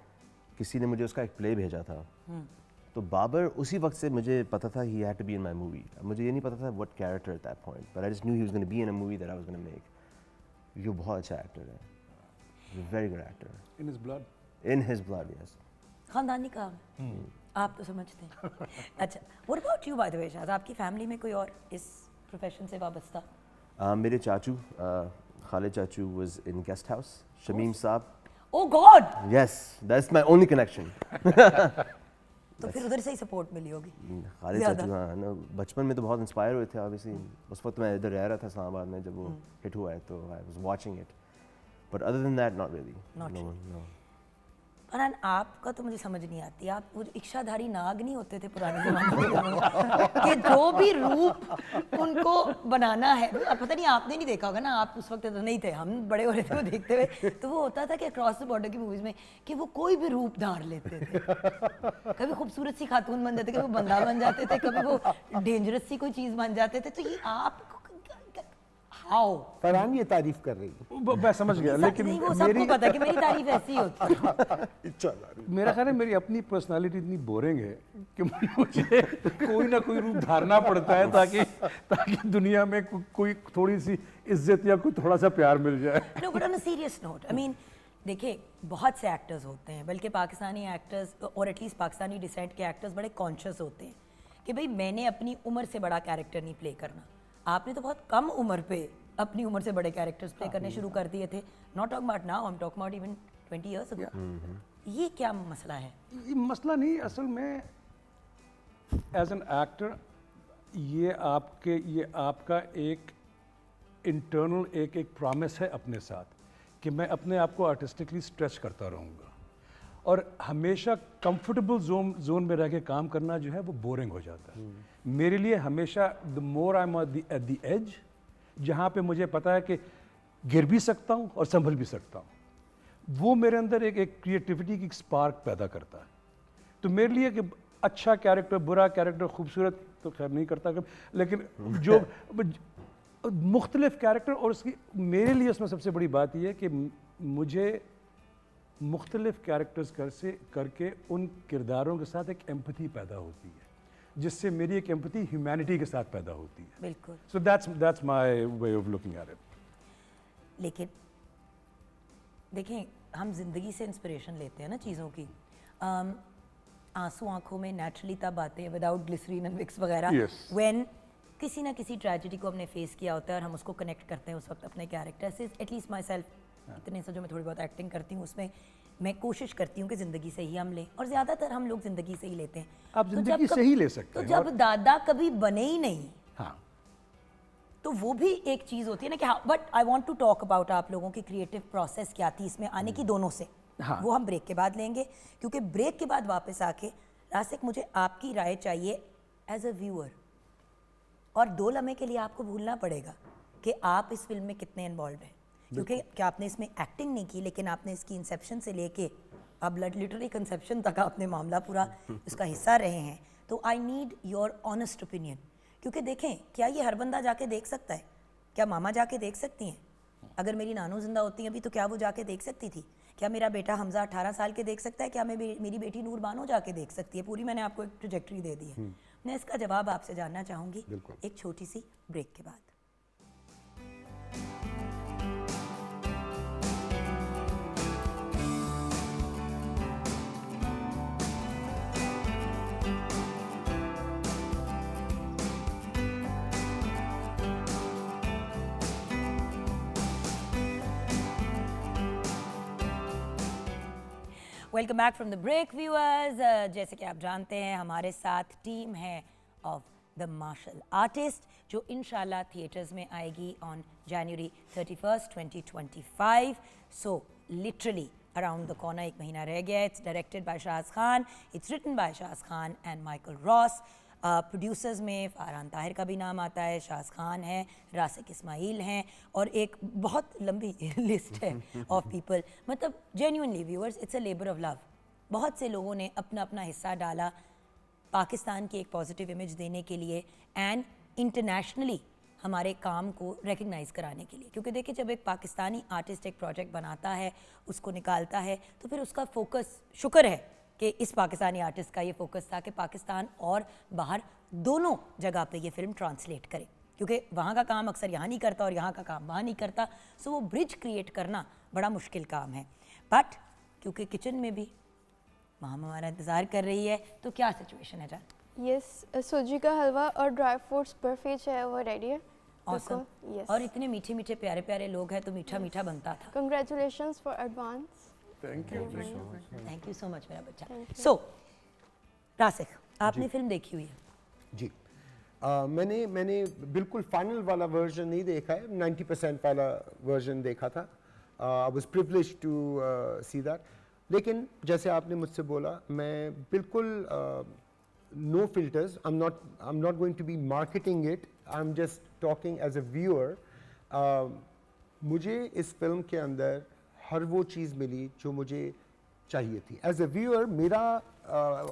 किसी ने मुझे उसका एक प्ले भेजा था। तो बाबर उसी वक्त से मुझे पता था ही had to be in my movie. मुझे ये नहीं पता था what character at that point, but I just knew he was gonna be in a movie that I was gonna make. ये बहुत अच्छा एक्टर है, very good actor. In his blood. In his blood, yes. खानदानी काम है। आप तो समझते हैं। अच्छा, what about you by the way Shahz, आपकी फैमिली में कोई और इस प्रोफेशन से वाबस्ता? मेरे चाचू, खालिद चाचू was in guest house. Shamim साहब. ओह God! Yes, that's my only connection. तो फिर उधर से ही सपोर्ट मिली होगी। खालिद ज़्यादा। चाचू, हाँ ना, बचपन में तो बहुत इंस्पायर हुए थे ऑब्वियसली। उस वक्त मैं इधर रह रहा था इस्लामाबाद में जब वो हिट हुआ है, तो I was watching it. But other than that, not really. Not No, really. no. Farhan, आपका तो मुझे समझ नहीं आती, आप वो इच्छाधारी नाग नहीं होते थे पुराने ज़माने में कि जो भी रूप उनको बनाना है, अब पता नहीं आपने नहीं देखा होगा ना, आप उस वक्त तो नहीं थे, हम बड़े हो रहे थे वो देखते हुए, तो वो होता था कि अक्रॉस द बॉर्डर की मूवीज़ में कि वो कोई भी रूप धार लेते थे। कभी खूबसूरत सी खातून बन जाते, कभी वो बंदा बन जाते थे, कभी वो डेंजरस सी कोई चीज़ बन जाते थे। तो ये आप हाउ? फरहान ये तारीफ कर रही है। मैं समझ गया, लेकिन नहीं, वो सबको पता है कि मेरी तारीफ ऐसी होती है। मेरा ख्याल है मेरी अपनी पर्सनालिटी इतनी बोरिंग है कि मुझे कोई ना कोई रूप धारना पड़ता है ताकि दुनिया में कोई थोड़ी सी इज्जत या कोई थोड़ा सा प्यार मिल जाए। No, but on a serious note, I mean देखिए, बहुत से एक्टर्स होते हैं, बल्कि पाकिस्तानी एक्टर्स और एटलीस्ट पाकिस्तानी डिसेंट के एक्टर्स बड़े कॉन्शियस होते हैं कि भाई मैंने अपनी उम्र से बड़ा कैरेक्टर नहीं प्ले करना। आपने तो बहुत कम उम्र पे अपनी उम्र से बड़े कैरेक्टर्स प्ले करने शुरू कर दिए थे। Not talk about now, I am talking about even 20 years ago. ये क्या मसला है? ये मसला नहीं, असल में एज एन एक्टर ये आपका एक इंटरनल एक प्रॉमिस है अपने साथ कि मैं अपने आप को आर्टिस्टिकली स्ट्रेच करता रहूँगा, और हमेशा कंफर्टेबल जोन में रह के काम करना जो है वो बोरिंग हो जाता है। मेरे लिए हमेशा the more I am at the edge, जहाँ पे मुझे पता है कि गिर भी सकता हूँ और संभल भी सकता हूँ, वो मेरे अंदर एक क्रिएटिविटी की स्पार्क पैदा करता है। तो मेरे लिए कि अच्छा कैरेक्टर, बुरा कैरेक्टर, खूबसूरत तो खैर नहीं करता कभी, लेकिन जो मुख्तलिफ कैरेक्टर, और उसकी मेरे लिए उसमें सबसे बड़ी बात यह है कि मुझे मुख्तलिफ कैरेक्टर्स करके उन किरदारों के साथ एक एम्पैथी पैदा होती है, जिससे मेरी एक एम्पैथी ह्यूमैनिटी के साथ पैदा होती है। बिल्कुल। So that's my way of looking at it. लेकिन देखें, हम जिंदगी से इंस्पिरेशन लेते हैं ना चीज़ों की। आंसू आंखों में नेचुरली तब आते हैं विदाउट ग्लिसरीन एंड विक्स वगैरह, Yes. व्हेन किसी ना किसी ट्रेजेडी को हमने फेस किया होता है और हम उसको कनेक्ट करते हैं उस वक्त अपने कैरेक्टर से। एटलीस्ट माई सेल्फ, इतने से जो मैं थोड़ी बहुत एक्टिंग करती हूँ उसमें मैं कोशिश करती हूँ कि ज़िंदगी से ही हम लें, और ज़्यादातर हम लोग ज़िंदगी से ही लेते हैं। आप तो ज़िंदगी जब से ही ले सकते तो हैं, जब और- दादा कभी बने ही नहीं, हाँ, तो वो भी एक चीज़ होती है ना कि हाँ, but I want to talk about आप लोगों की क्रिएटिव प्रोसेस क्या थी इसमें आने की, दोनों से। हाँ। वो हम ब्रेक के बाद लेंगे, क्योंकि ब्रेक के बाद वापस आके रासिक मुझे आपकी राय चाहिए एज अ व्यूअर, और 2 लम्हे के लिए आपको भूलना पड़ेगा कि आप इस फिल्म में कितने इन्वॉल्व हैं, क्योंकि क्या आपने इसमें एक्टिंग नहीं की, लेकिन आपने इसकी इंसेप्शन से लेके अब लिटरली कंसेप्शन तक आपने मामला पूरा उसका हिस्सा रहे हैं। तो I need your honest opinion, क्योंकि देखें, क्या ये हर बंदा जाके देख सकता है? क्या मामा जाके देख सकती हैं? अगर मेरी नानू जिंदा होती हैं अभी तो क्या वो जाके देख सकती थी? क्या मेरा बेटा हमजा 18 साल के देख सकता है? क्या मेरी बेटी नूर बानो जाके देख सकती है? पूरी मैंने आपको एक ट्रजेक्टरी दे दी है। मैं इसका जवाब आपसे जानना चाहूँगी एक छोटी सी ब्रेक के बाद। Welcome back from the break viewers. जैसे कि आप जानते हैं हमारे साथ टीम है ऑफ द मार्शल आर्टिस्ट, जो इंशाल्लाह थिएटर्स में आएगी on January 31st, 2025। So literally around the corner, 1 महीना रह गया है। It's directed by Shahz Khan, it's written by Shahz Khan and Michael Ross. Producers में फरहान ताहिर का भी नाम आता है, शाहज़ खान है, रासिक इस्माइल हैं, और एक बहुत लंबी लिस्ट है ऑफ पीपल। मतलब genuinely viewers, it's a labour of love. बहुत से लोगों ने अपना अपना हिस्सा डाला पाकिस्तान की एक पॉजिटिव इमेज देने के लिए, एंड इंटरनेशनली हमारे काम को रिकग्नाइज़ कराने के लिए। क्योंकि देखिए, जब एक पाकिस्तानी आर्टिस्ट एक प्रोजेक्ट बनाता है, उसको निकालता है, तो फिर उसका फोकस, शुक्र है कि इस पाकिस्तानी आर्टिस्ट का ये फोकस था कि पाकिस्तान और बाहर दोनों जगह पे ये फिल्म ट्रांसलेट करे, क्योंकि वहाँ का काम अक्सर यहाँ नहीं करता और यहाँ का काम वहाँ नहीं करता। सो वो ब्रिज क्रिएट करना बड़ा मुश्किल काम है। बट क्योंकि किचन में भी माम हमारा इंतज़ार कर रही है, तो क्या सिचुएशन है जान? यस, सूजी का हलवा और ड्राई फ्रूट्स बर्फी जो है वो रेडी है। Awesome. यस, और इतने मीठे मीठे प्यारे प्यारे लोग हैं, तो मीठा मीठा बनता था। Congratulations for advance. Thank you. Thank you so much मेरा बच्चा। सो रासिक, आपने फिल्म देखी हुई है? जी, मैंने बिल्कुल फाइनल वाला वर्जन नहीं देखा है, 90% वाला वर्जन देखा था। I was privileged to see that. लेकिन जैसे आपने मुझसे बोला, मैं बिल्कुल no filters, I am not going to be marketing it, I am just talking as a viewer. मुझे इस फिल्म के अंदर हर वो चीज़ मिली जो मुझे चाहिए थी। एज अ व्यूअर मेरा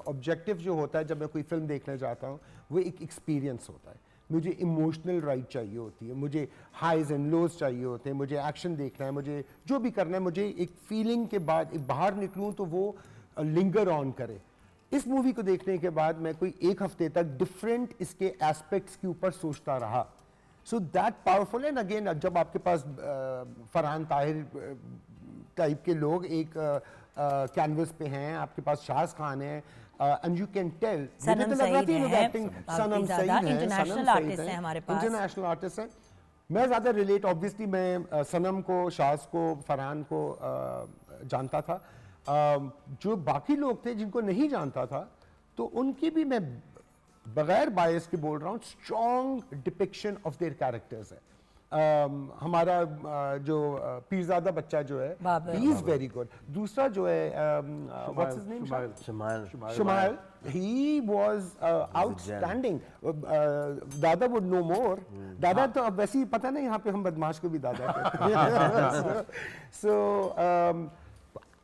ऑब्जेक्टिव जो होता है जब मैं कोई फिल्म देखने जाता हूँ, वो एक एक्सपीरियंस होता है। मुझे इमोशनल राइड चाहिए होती है, मुझे हाइज एंड लोज चाहिए होते हैं, मुझे एक्शन देखना है, मुझे जो भी करना है, मुझे एक फीलिंग के बाद एक बाहर निकलूँ तो वो लिंगर ऑन करे। इस मूवी को देखने के बाद मैं कोई 1 हफ्ते तक डिफरेंट इसके एस्पेक्ट्स के ऊपर सोचता रहा। So that powerful. And again, जब आपके पास फरहान ताहिर टाइप के लोग एक कैनवस पे हैं, आपके पास शाहज़ खान है, एंड यू कैन टेल, सनम सईद हैं, सनम सईद हैं, इंटरनेशनल आर्टिस्ट हैं हमारे पास। इंटरनेशनल आर्टिस्ट हैं। मैं ज़्यादा रिलेट, ऑब्वियसली मैं सनम को, शाहज़ को, फरहान को जानता था। जो बाकी लोग थे जिनको नहीं जानता था, तो उनकी भी मैं बगैर बायस के बोल रहा हूँ, strong depiction of their characters है। हमारा जो पीरजादा बच्चा जो है, ही इज वेरी गुड। दूसरा जो है, what's his name, smile, he was outstanding. दादा would know more. दादा तो अब वैसे ही पता नहीं, यहाँ पे हम बदमाश को भी दादा कहते हैं। So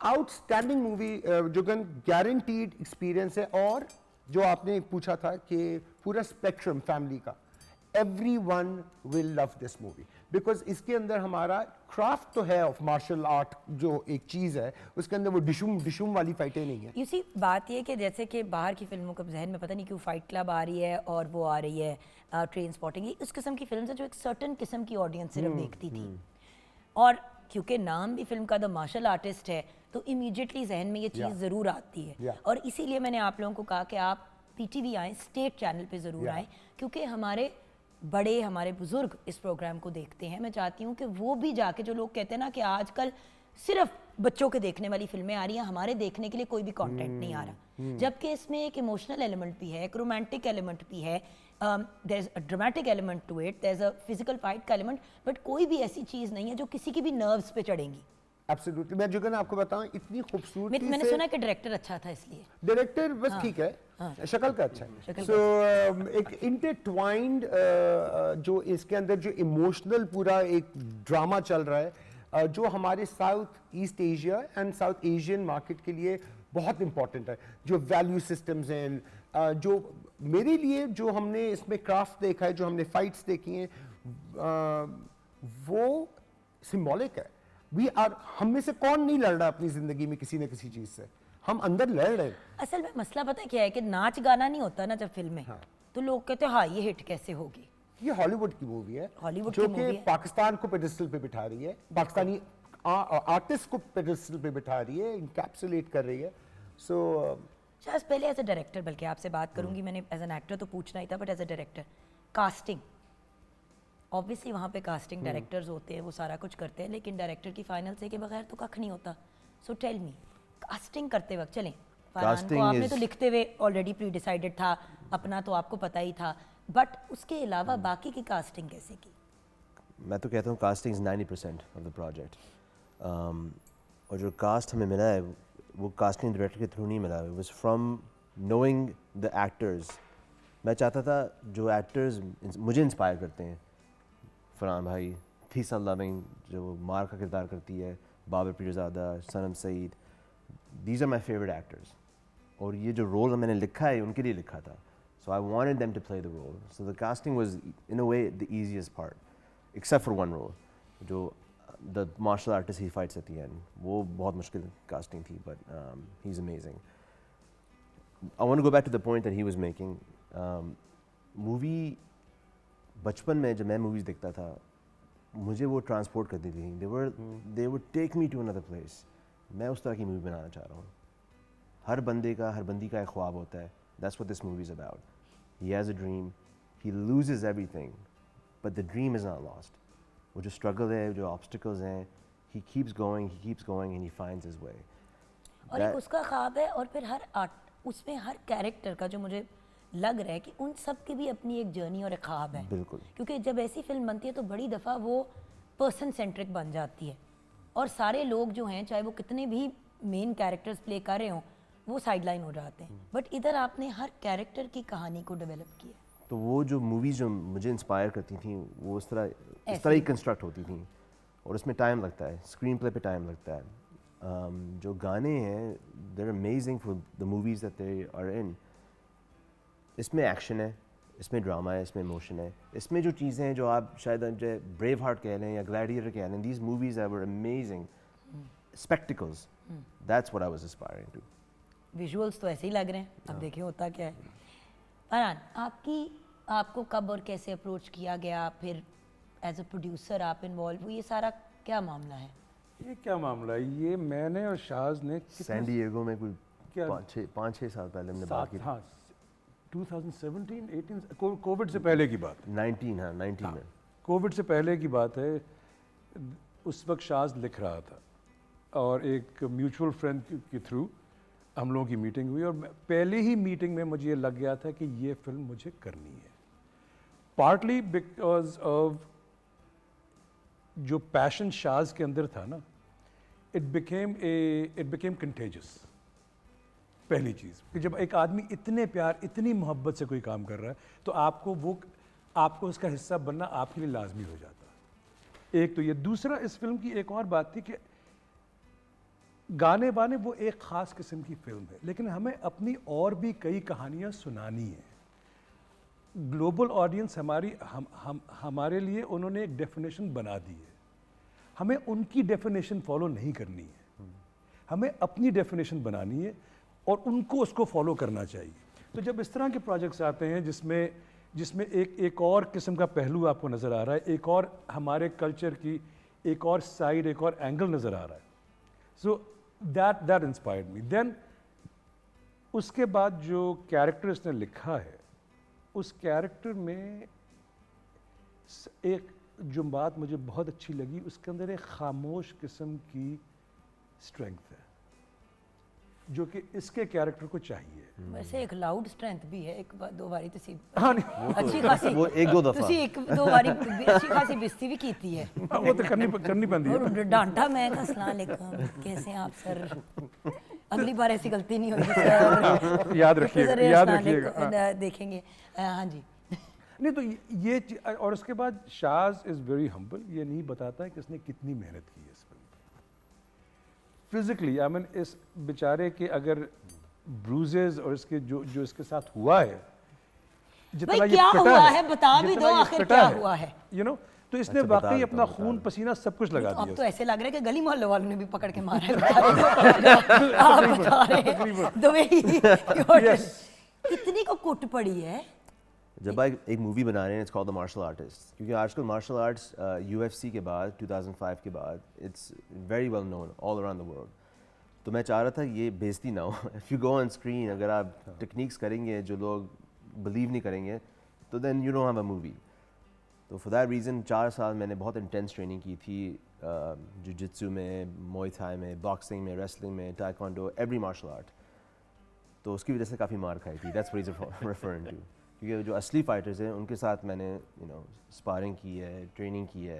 outstanding movie, जो guaranteed experience है। और जो आपने पूछा था कि पूरा स्पेक्ट्रम फैमिली का, everyone will love this movie because इसके अंदर हमारा क्राफ्ट तो है ऑफ मार्शल आर्ट, जो एक चीज़ है उसके अंदर वो डिशुम वाली फाइटें नहीं है। यू सी, बात ये कि जैसे कि बाहर की फिल्मों का जहन में पता नहीं क्यों फाइट क्लब आ रही है और वो आ रही है ट्रेन स्पॉटिंग, ये उस किस्म की फिल्म है जो एक सर्टन किस्म की ऑडियंस सिर्फ देखती थी। और क्योंकि नाम भी फिल्म का द मार्शल आर्टिस्ट है, तो इमीडिएटली जहन में ये चीज़ ज़रूर आती है। और इसीलिए मैंने आप लोगों को कहा कि आप PTV आएँ, स्टेट चैनल पे ज़रूर आएँ, क्योंकि हमारे बड़े, हमारे बुजुर्ग इस प्रोग्राम को देखते हैं। मैं चाहती हूँ कि वो भी जाके, जो लोग कहते हैं ना कि आजकल सिर्फ बच्चों के देखने वाली फिल्में आ रही हैं, हमारे देखने के लिए कोई भी कंटेंट नहीं आ रहा, जबकि इसमें एक इमोशनल एलिमेंट भी है, एक रोमांटिक एलिमेंट भी है, there is a dramatic element to it, there is a physical fight का एलिमेंट, बट कोई भी ऐसी चीज़ नहीं है जो किसी की भी नर्व्स पे चढ़ेगी। एब्सोल्युटली। मैं जुगन आपको बताऊं, इतनी खूबसूरती मैंने से सुना कि डायरेक्टर अच्छा था इसलिए। डायरेक्टर बस ठीक है, शक्ल का अच्छा है। शक्ल सो एक इंटरट्वाइंड जो इसके अंदर जो इमोशनल पूरा एक ड्रामा चल रहा है, जो हमारे south east Asia and south Asian market के लिए बहुत इंपॉर्टेंट है। जो वैल्यू सिस्टम्स हैं, जो मेरे लिए जो हमने इसमें क्राफ्ट देखा है, जो हमने फाइट्स देखी हैं, वो सिंबॉलिक है। हम में से कौन नहीं लड़ रहा अपनी जिंदगी में किसी न किसी चीज से, हम अंदर लड़ रहे हैं। असल में मसला पता है क्या है कि नाच गाना नहीं होता ना जब फिल्म में, तो लोग कहते हैं हाँ ये हिट कैसे होगी। ये हॉलीवुड की मूवी है, हॉलीवुड जो की कि मूवी है। पाकिस्तान को पेडिस्टल पे बिठा रही है, पाकिस्तानी आर्टिस्ट को पेडिस्टल पे बिठा रही है, इनकैप्सुलेट कर रही है। सो शायद पहले एज अ डायरेक्टर, बल्कि आपसे बात करूंगी, मैंने एज एन एक्टर तो पूछना ही था, but as a director casting, obviously वहाँ पे कास्टिंग डायरेक्टर्स होते हैं, वो सारा कुछ करते हैं, लेकिन डायरेक्टर की फाइनल से के बगैर तो कख नहीं होता। सो टेल मी, कास्टिंग करते वक्त, चलें फरहान को Casting आपने is- तो लिखते हुए ऑलरेडी प्री डिसाइडेड था, अपना तो आपको पता ही था, बट उसके अलावा बाकी की कास्टिंग कैसे की? मैं तो कहता हूँ casting is 90% of the project. और जो कास्ट हमें मिला है वो कास्टिंग डायरेक्टर के थ्रू नहीं मिला, it was from knowing the actors. मैं चाहता था जो एक्टर्स मुझे इंस्पायर करते हैं, फरहान भाई, फीसा लविंग जो मार का किरदार करती है, Babar Pirzada, Sanam Saeed, these are my favourite actors. और ये जो रोल मैंने लिखा है उनके लिए लिखा था, so I wanted them to play the role. So the casting was in a way the easiest part, except for one role, जो the martial artist he fights at the end, वो बहुत मुश्किल कास्टिंग थी, but he is amazing. I want to go back to the point that he was making. Movie बचपन में जब मैं movies देखता था, मुझे वो ट्रांसपोर्ट कर देती थी, they would take me to another place. मैं उस तरह की मूवी बनाना चाह रहा हूँ। हर बंदी का एक ख्वाब होता है, that's what this movie is about. He has a dream, he loses everything, but the dream is not lost. वो जो स्ट्रगल है, जो ऑब्स्टिकल्स हैं, he keeps going and he finds his way. और एक उसका ख्वाब है, और फिर हर आर्ट उसमें हर कैरेक्टर का जो मुझे लग रहा है कि उन सब की भी अपनी एक जर्नी और एक ख्वाब है। बिल्कुल। क्योंकि जब ऐसी फिल्म बनती है तो बड़ी दफ़ा वो पर्सन सेंट्रिक बन जाती है, और सारे लोग जो हैं, चाहे वो कितने भी मेन कैरेक्टर्स प्ले कर रहे हों, वो साइडलाइन हो जाते हैं। बट इधर आपने हर कैरेक्टर की कहानी को डेवलप किया। तो वो जो मूवीज़ जो मुझे इंस्पायर करती थी वो इस तरह ही कंस्ट्रक्ट होती थी, और उसमें टाइम लगता है, स्क्रीन प्ले पे टाइम लगता है। जो गाने हैं, they're amazing for the movies that they are in. इसमें एक्शन है, इसमें ड्रामा है, इसमें इमोशन है, इसमें जो चीज़ें हैं जो आप शायद जो ब्रेव हार्ट कह लें या ग्लैडिएटर कह लें, these movies were amazing spectacles, that's what I was aspiring to. Visuals तो ऐसे ही लग रहे हैं, अब देखिए होता क्या है। फरहान, आपको कब और कैसे अप्रोच किया गया, फिर एज अ प्रोड्यूसर आप इन्वॉल्व हुए, ये सारा क्या मामला है? ये क्या मामला है? ये मैंने और शाज ने सैन डिएगो में कोई क्या? 5-6 साल पहले हमने बात की थी। हाँ 2017 18 कोविड से पहले की बात है। 19 में। कोविड से पहले की बात है। उस वक्त शाज लिख रहा था और एक म्यूचुअल फ्रेंड के थ्रू हम लोगों की मीटिंग हुई, और पहले ही मीटिंग में मुझे ये लग गया था कि ये फिल्म मुझे करनी है, पार्टली बिकॉज ऑफ जो पैशन शाज के अंदर था ना, इट बिकेम कंटेजियस। पहली चीज़ कि जब एक आदमी इतने प्यार, इतनी मोहब्बत से कोई काम कर रहा है, तो आपको उसका हिस्सा बनना आपके लिए लाजमी हो जाता है। एक तो ये, दूसरा इस फिल्म की एक और बात थी कि गाने बाने वो एक ख़ास किस्म की फिल्म है, लेकिन हमें अपनी और भी कई कहानियाँ सुनानी है। ग्लोबल ऑडियंस हमारे लिए उन्होंने एक डेफिनेशन बना दी है, हमें उनकी डेफिनेशन फॉलो नहीं करनी है, हमें अपनी डेफिनेशन बनानी है और उनको उसको फॉलो करना चाहिए। तो जब इस तरह के प्रोजेक्ट्स आते हैं जिसमें एक और किस्म का पहलू आपको नज़र आ रहा है, एक और हमारे कल्चर की एक और साइड, एक और एंगल नज़र आ रहा है, so that inspired me. Then उसके बाद जो कैरेक्टर इसने लिखा है, उस कैरेक्टर में एक जो बात मुझे बहुत अच्छी लगी, उसके अंदर एक खामोश किस्म की स्ट्रेंथ है जो कि इसके कैरेक्टर को चाहिए। वैसे एक लाउड स्ट्रेंथ भी है, एक बार दो बारी तुसी हाँ नहीं अच्छी खासी वो एक दो दफा तुसी एक दो बारी अच्छी खासी बेइज्जती भी कीती है वो तो करनी पड़ती है। और डांटा मैं कहा अस्सलाम वालेकुम कैसे हैं आप सर, अगली बार ऐसी गलती नहीं होगी सर। याद रखिएगा, सर, याद अस्सलाम रखिएगा। वालेकुम, देखेंगे। हाँ जी। नहीं तो ये और उसके बाद शाज इज़ वेरी हम्बल, ये नहीं बताता है कि इसने कितनी मेहनत की है इस फिल्म पे फिजिकली। आई मीन इस बेचारे के अगर ब्रूजेस और इसके जो इसके साथ हुआ है, भाई क्या हुआ है बता भी दो, आखिर क्या हुआ है, यू नो। तो इसने अच्छा, बता वाकई दो, अपना बता खून दो। पसीना सब कुछ लगा अब दिया तो ऐसे लग रहा है कि गली मोहल्ले वालों ने भी पकड़ के मारा है। आप बता रहे हैं the way Yes. कितनी को कुट पड़ी है। जब आप एक मूवी बना रहे हैं it's called the martial artist, क्योंकि आजकल मार्शल आर्ट्स UFC के बाद 2005 के बाद it's very well known all around the world. तो मैं चाह रहा था ये बेइज्जती ना हो। If you go on screen, अगर आप टेक्निक्स करेंगे जो लोग बिलीव नहीं करेंगे तो then you don't have a movie. तो फॉर दैट रीज़न 4 साल मैंने बहुत इंटेंस ट्रेनिंग की थी, जिजित्सु में, मुay थाई में, बॉक्सिंग में, रेसलिंग में, टाइक्वांडो, एवरी मार्शल आर्ट। तो उसकी वजह से काफ़ी मार खाई थी। That's what is referring to, क्योंकि जो असली फाइटर्स हैं उनके साथ मैंने स्पारिंग की है, ट्रेनिंग की है।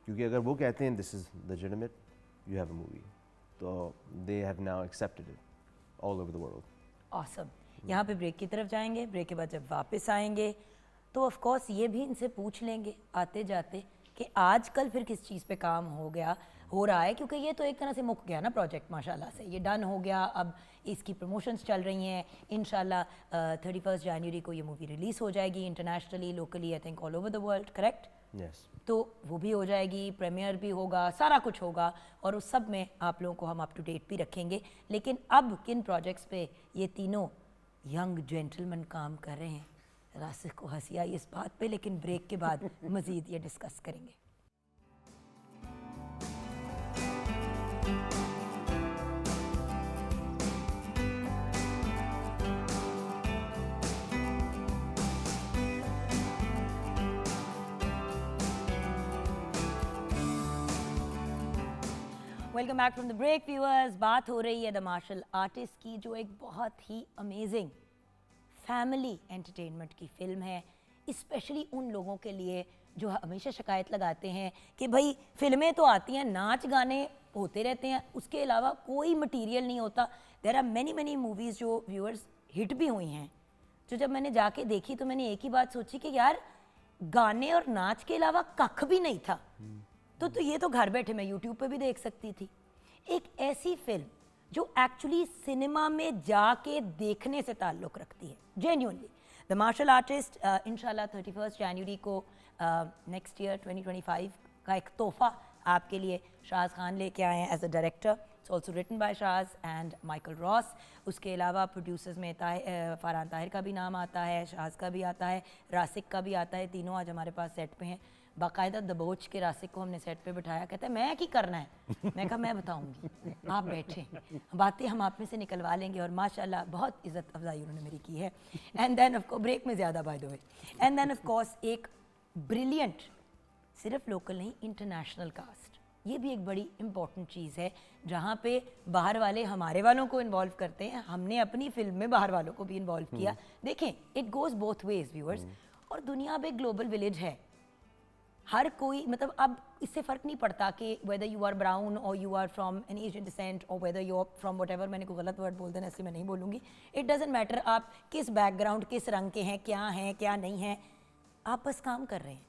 क्योंकि अगर वो कहते हैं this is legitimate, you have a movie, तो they have now accepted it all over the world. Awesome. यहाँ पे ब्रेक की तरफ जाएंगे, ब्रेक के बाद जब वापस आएंगे तो ऑफ कोर्स ये भी इनसे पूछ लेंगे आते जाते कि आजकल फिर किस चीज़ पे काम हो रहा है, क्योंकि ये तो एक तरह से मुक गया ना प्रोजेक्ट, माशाल्लाह से ये डन हो गया। अब इसकी प्रमोशंस चल रही हैं, इंशाल्लाह 31 जनवरी को ये मूवी रिलीज़ हो जाएगी internationally, locally, I think all over the world, correct? Yes. तो वो भी हो जाएगी, प्रीमियर भी होगा, सारा कुछ होगा और उस सब में आप लोगों को हम अप टू डेट भी रखेंगे। लेकिन अब किन प्रोजेक्ट्स पे ये तीनों यंग जेंटलमैन काम कर रहे हैं, रासिक को हंसी आई इस बात पे, लेकिन ब्रेक के बाद मज़ीद ये डिस्कस करेंगे। Welcome back from the break viewers. बात हो रही है द मार्शल आर्टिस्ट की, जो एक बहुत ही अमेजिंग फैमिली एंटरटेनमेंट की फिल्म है, स्पेशली उन लोगों के लिए जो हमेशा शिकायत लगाते हैं कि भाई फिल्में तो आती हैं, नाच गाने होते रहते हैं, उसके अलावा कोई मटेरियल नहीं होता। देयर आर मैनी मूवीज़ जो व्यूअर्स हिट भी हुई हैं, जो जब मैंने जाके देखी तो मैंने एक ही बात सोची कि यार गाने और नाच के अलावा कख भी नहीं था। तो ये तो घर बैठे मैं यूट्यूब पे भी देख सकती थी। एक ऐसी फिल्म जो एक्चुअली सिनेमा में जाके देखने से ताल्लुक़ रखती है, जेन्युइनली। द मार्शल आर्टिस्ट इंशाल्लाह 31 जनवरी को नेक्स्ट ईयर 2025 का एक तोहफ़ा आपके लिए शाज खान लेके आए हैं as a director. It's also written by Shaz and Michael Ross. उसके अलावा प्रोड्यूसर्स में फरहान ताहिर का भी नाम आता है, शाज का भी आता है, रासिक का भी आता है। तीनों आज हमारे पास सेट पे हैं। बाकायदा दबोच के रासिक को हमने सेट पे बिठाया, कहता है मैं क्या करना है, मैं कहा मैं बताऊंगी, आप बैठे, बातें हम आप में से निकलवा लेंगे। और माशाल्लाह बहुत इज़्ज़त अफजाई उन्होंने मेरी की है। And then of course break में ज़्यादा by the way, and then of course एक ब्रिलियंट, सिर्फ लोकल नहीं इंटरनेशनल कास्ट, ये भी एक बड़ी इंपॉर्टेंट चीज़ है, जहाँ पे बाहर वाले हमारे वालों को इन्वॉल्व करते हैं, हमने अपनी फिल्म में बाहर वालों को भी इन्वॉल्व किया। देखें, it goes both ways viewers. और दुनिया अब एक ग्लोबल विलेज है, हर कोई मतलब अब इससे फ़र्क नहीं पड़ता कि वेदर यू आर ब्राउन और you are from an Asian descent और whether you are from whatever, मैंने कोई गलत वर्ड बोल देना इसलिए मैं नहीं बोलूँगी। इट डजेंट मैटर आप किस बैकग्राउंड, किस रंग के हैं, क्या नहीं हैं, आप बस काम कर रहे हैं।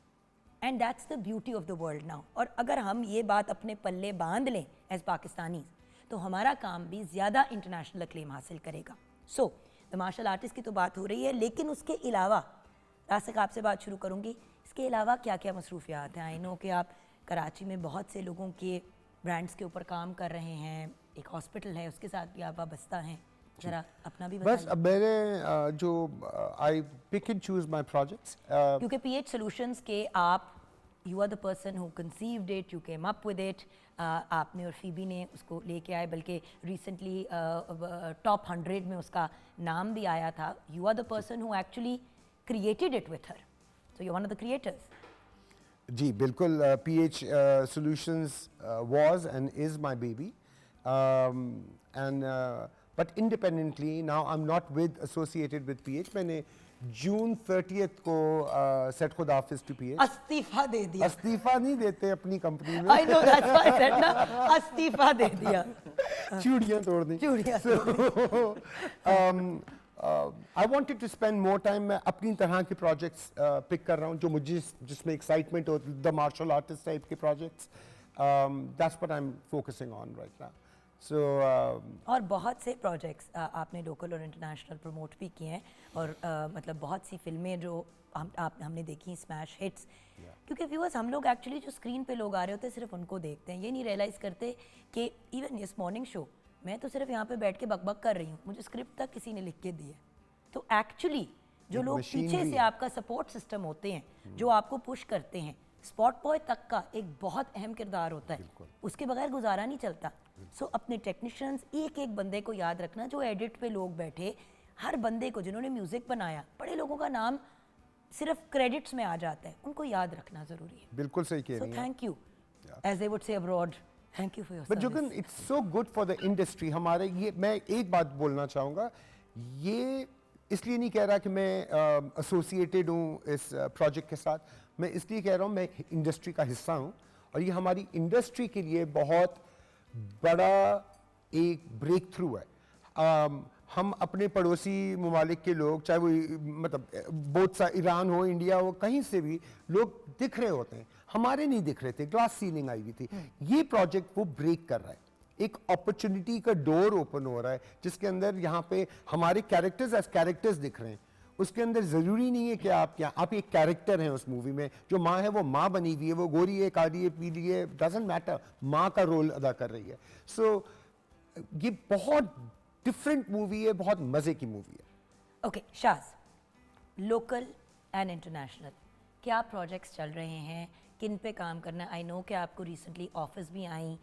And that's the beauty of the world now. और अगर हम ये बात अपने पल्ले बांध लें एज पाकिस्तानी, तो हमारा काम भी ज़्यादा इंटरनेशनल अक्लेम हासिल करेगा। सो द मार्शल आर्टिस्ट की तो बात हो रही है, लेकिन उसके अलावा रासिक आपसे बात शुरू करूँगी, इसके अलावा क्या क्या मसरूफियात हैं? आई नो कि आप कराची में बहुत से लोगों के ब्रांड्स के ऊपर काम कर रहे हैं, एक हॉस्पिटल है उसके साथ भी आप वाबस्ता हैं, ज़रा अपना भी बस बताइए। अब मेरे जो I pick and choose my projects, क्योंकि PH सॉल्यूशंस के आप, you are the person who conceived it, you came up with it, आपने और फीबी ने उसको लेके आए, बल्कि रिसेंटली टॉप 100 में उसका नाम भी आया था। You are the person who actually created it with her, so you're one of the creators. जी बिल्कुल, PH Solutions was and is my baby, and but independently now I'm not associated with PH. मैंने जून 30th को set खुद हाफिज to PH अस्तीफा दे दिया। इस्तीफा नहीं देते अपनी कंपनी में, I know, that's why I said ना, अस्तीफा दे दिया। चूड़ियाँ तोड़ दी। चूड़ियाँ I wanted to spend more time, मैं अपनी तरह के projects pick कर रहा हूँ जो मुझे जिसमें excitement हो, the martial artist type के projects. That's what I'm focusing on right now. So और बहुत से प्रोजेक्ट्स आपने लोकल और इंटरनेशनल प्रमोट भी किए हैं और मतलब बहुत सी फिल्में जो हमने देखी स्मैश हिट्स, क्योंकि व्यूअर्स हम लोग एक्चुअली जो स्क्रीन पे लोग आ रहे होते हैं सिर्फ उनको देखते हैं, ये नहीं रियलाइज़ करते कि इवन इस मॉर्निंग शो मैं तो सिर्फ यहाँ पे बैठ के बकबक कर रही हूँ, मुझे स्क्रिप्ट तक किसी ने लिख के दी है। तो एक्चुअली जो लोग पीछे से आपका सपोर्ट सिस्टम होते हैं जो आपको पुश करते हैं, स्पॉट बॉय तक का एक बहुत अहम किरदार होता है, उसके बगैर गुजारा नहीं चलता। सो अपने टेक्नीशियंस एक एक बंदे को याद रखना, जो एडिट पे लोग बैठे, हर बंदे को जिन्होंने म्यूजिक बनाया, बड़े लोगों का नाम सिर्फ क्रेडिट्स में आ जाता है, उनको याद रखना जरूरी है। बिल्कुल सही कह सो रही हैं। Thank you, as they would say abroad, thank you for your but Jugan it's so good for the industry. हमारे ये मैं एक बात बोलना चाहूँगा, ये इसलिए नहीं कह रहा कि मैं एसोसिएटेड हूँ इस प्रोजेक्ट के साथ, मैं इसलिए कह रहा हूँ मैं इंडस्ट्री का हिस्सा हूँ और ये हमारी इंडस्ट्री के लिए बहुत बड़ा एक ब्रेक थ्रू है। हम अपने पड़ोसी ममालिक के लोग, चाहे वो मतलब बोथ सा ईरान हो, इंडिया हो, कहीं से भी लोग दिख रहे होते हैं, हमारे नहीं दिख रहे थे, ग्लास सीलिंग आई हुई थी। ये प्रोजेक्ट वो ब्रेक कर रहा है, एक अपॉर्चुनिटी का डोर ओपन हो रहा है जिसके अंदर यहाँ पे हमारे कैरेक्टर्स एज कैरेक्टर्स दिख रहे हैं। उसके अंदर ज़रूरी नहीं है कि आप एक कैरेक्टर हैं उस मूवी में, जो माँ है वो माँ बनी हुई है, वो गोरी है, काली है, पीली है, डजंट मैटर, माँ का रोल अदा कर रही है। सो ये बहुत डिफरेंट मूवी है, बहुत मज़े की मूवी है। Okay Shaz, local and international क्या प्रोजेक्ट्स चल रहे हैं, किन पे काम करना है? आई नो कि आपको रिसेंटली ऑफर्स भी आई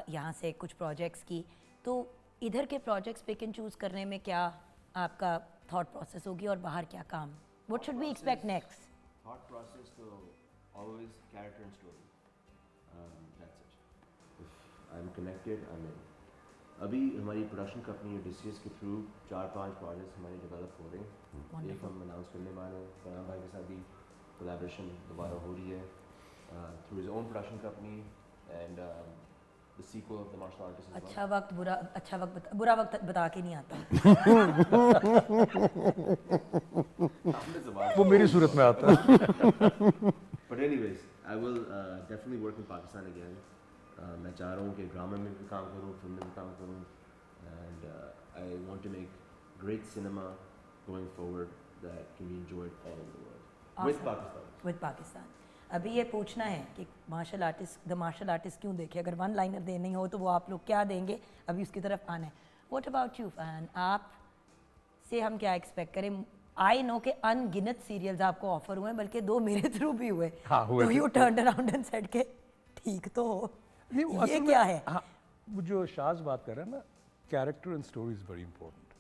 यहाँ से कुछ प्रोजेक्ट्स की, तो इधर के प्रोजेक्ट्स पिक एंड चूज़ करने में क्या आपका थॉट प्रोसेस होगी और बाहर क्या काम? What should we expect next? Thought process तो always character and story. That's it. If I'm connected, I'm in. अभी हमारी प्रोडक्शन कंपनी DCS के थ्रू 4-5 प्रोजेक्ट्स हमारे डेवलप हो रहे हैं। एक हम अनाउंस करने वाले हैं, फरहान भाई के साथ भी कोलैबोरेशन दोबारा हो रही है through his own production company and the sequel of the martial artist as अच्छा वक्त बुरा वक्त बता के नहीं आता। वो मेरी सूरत में आता है। But anyways, I will definitely work in Pakistan again. मैं चाह रहा हूँ कि ड्रामा में भी काम करूँ, फिल्म में भी काम करूँ, and I want to make great cinema going forward that can be enjoyed all over the world with Pakistan. With Pakistan. अभी ये पूछना है कि द मार्शल आर्टिस्ट क्यों देखे? अगर वन लाइनर देनी हो तो वो आप लोग क्या देंगे? अभी उसकी तरफ आना है। व्हाट अबाउट यू फैन, आप से हम क्या एक्सपेक्ट करें? आई नो कि अनगिनत सीरियल्स आपको ऑफर हुए हैं, बल्कि 2 मेरे थ्रू भी हुए। हाँ, हुए तो थे। You turned around and said के ठीक तो हो। नहीं, वो ये असल में- क्या है? हाँ, वो जो शाज बात कर रहा है ना, character and story is very important.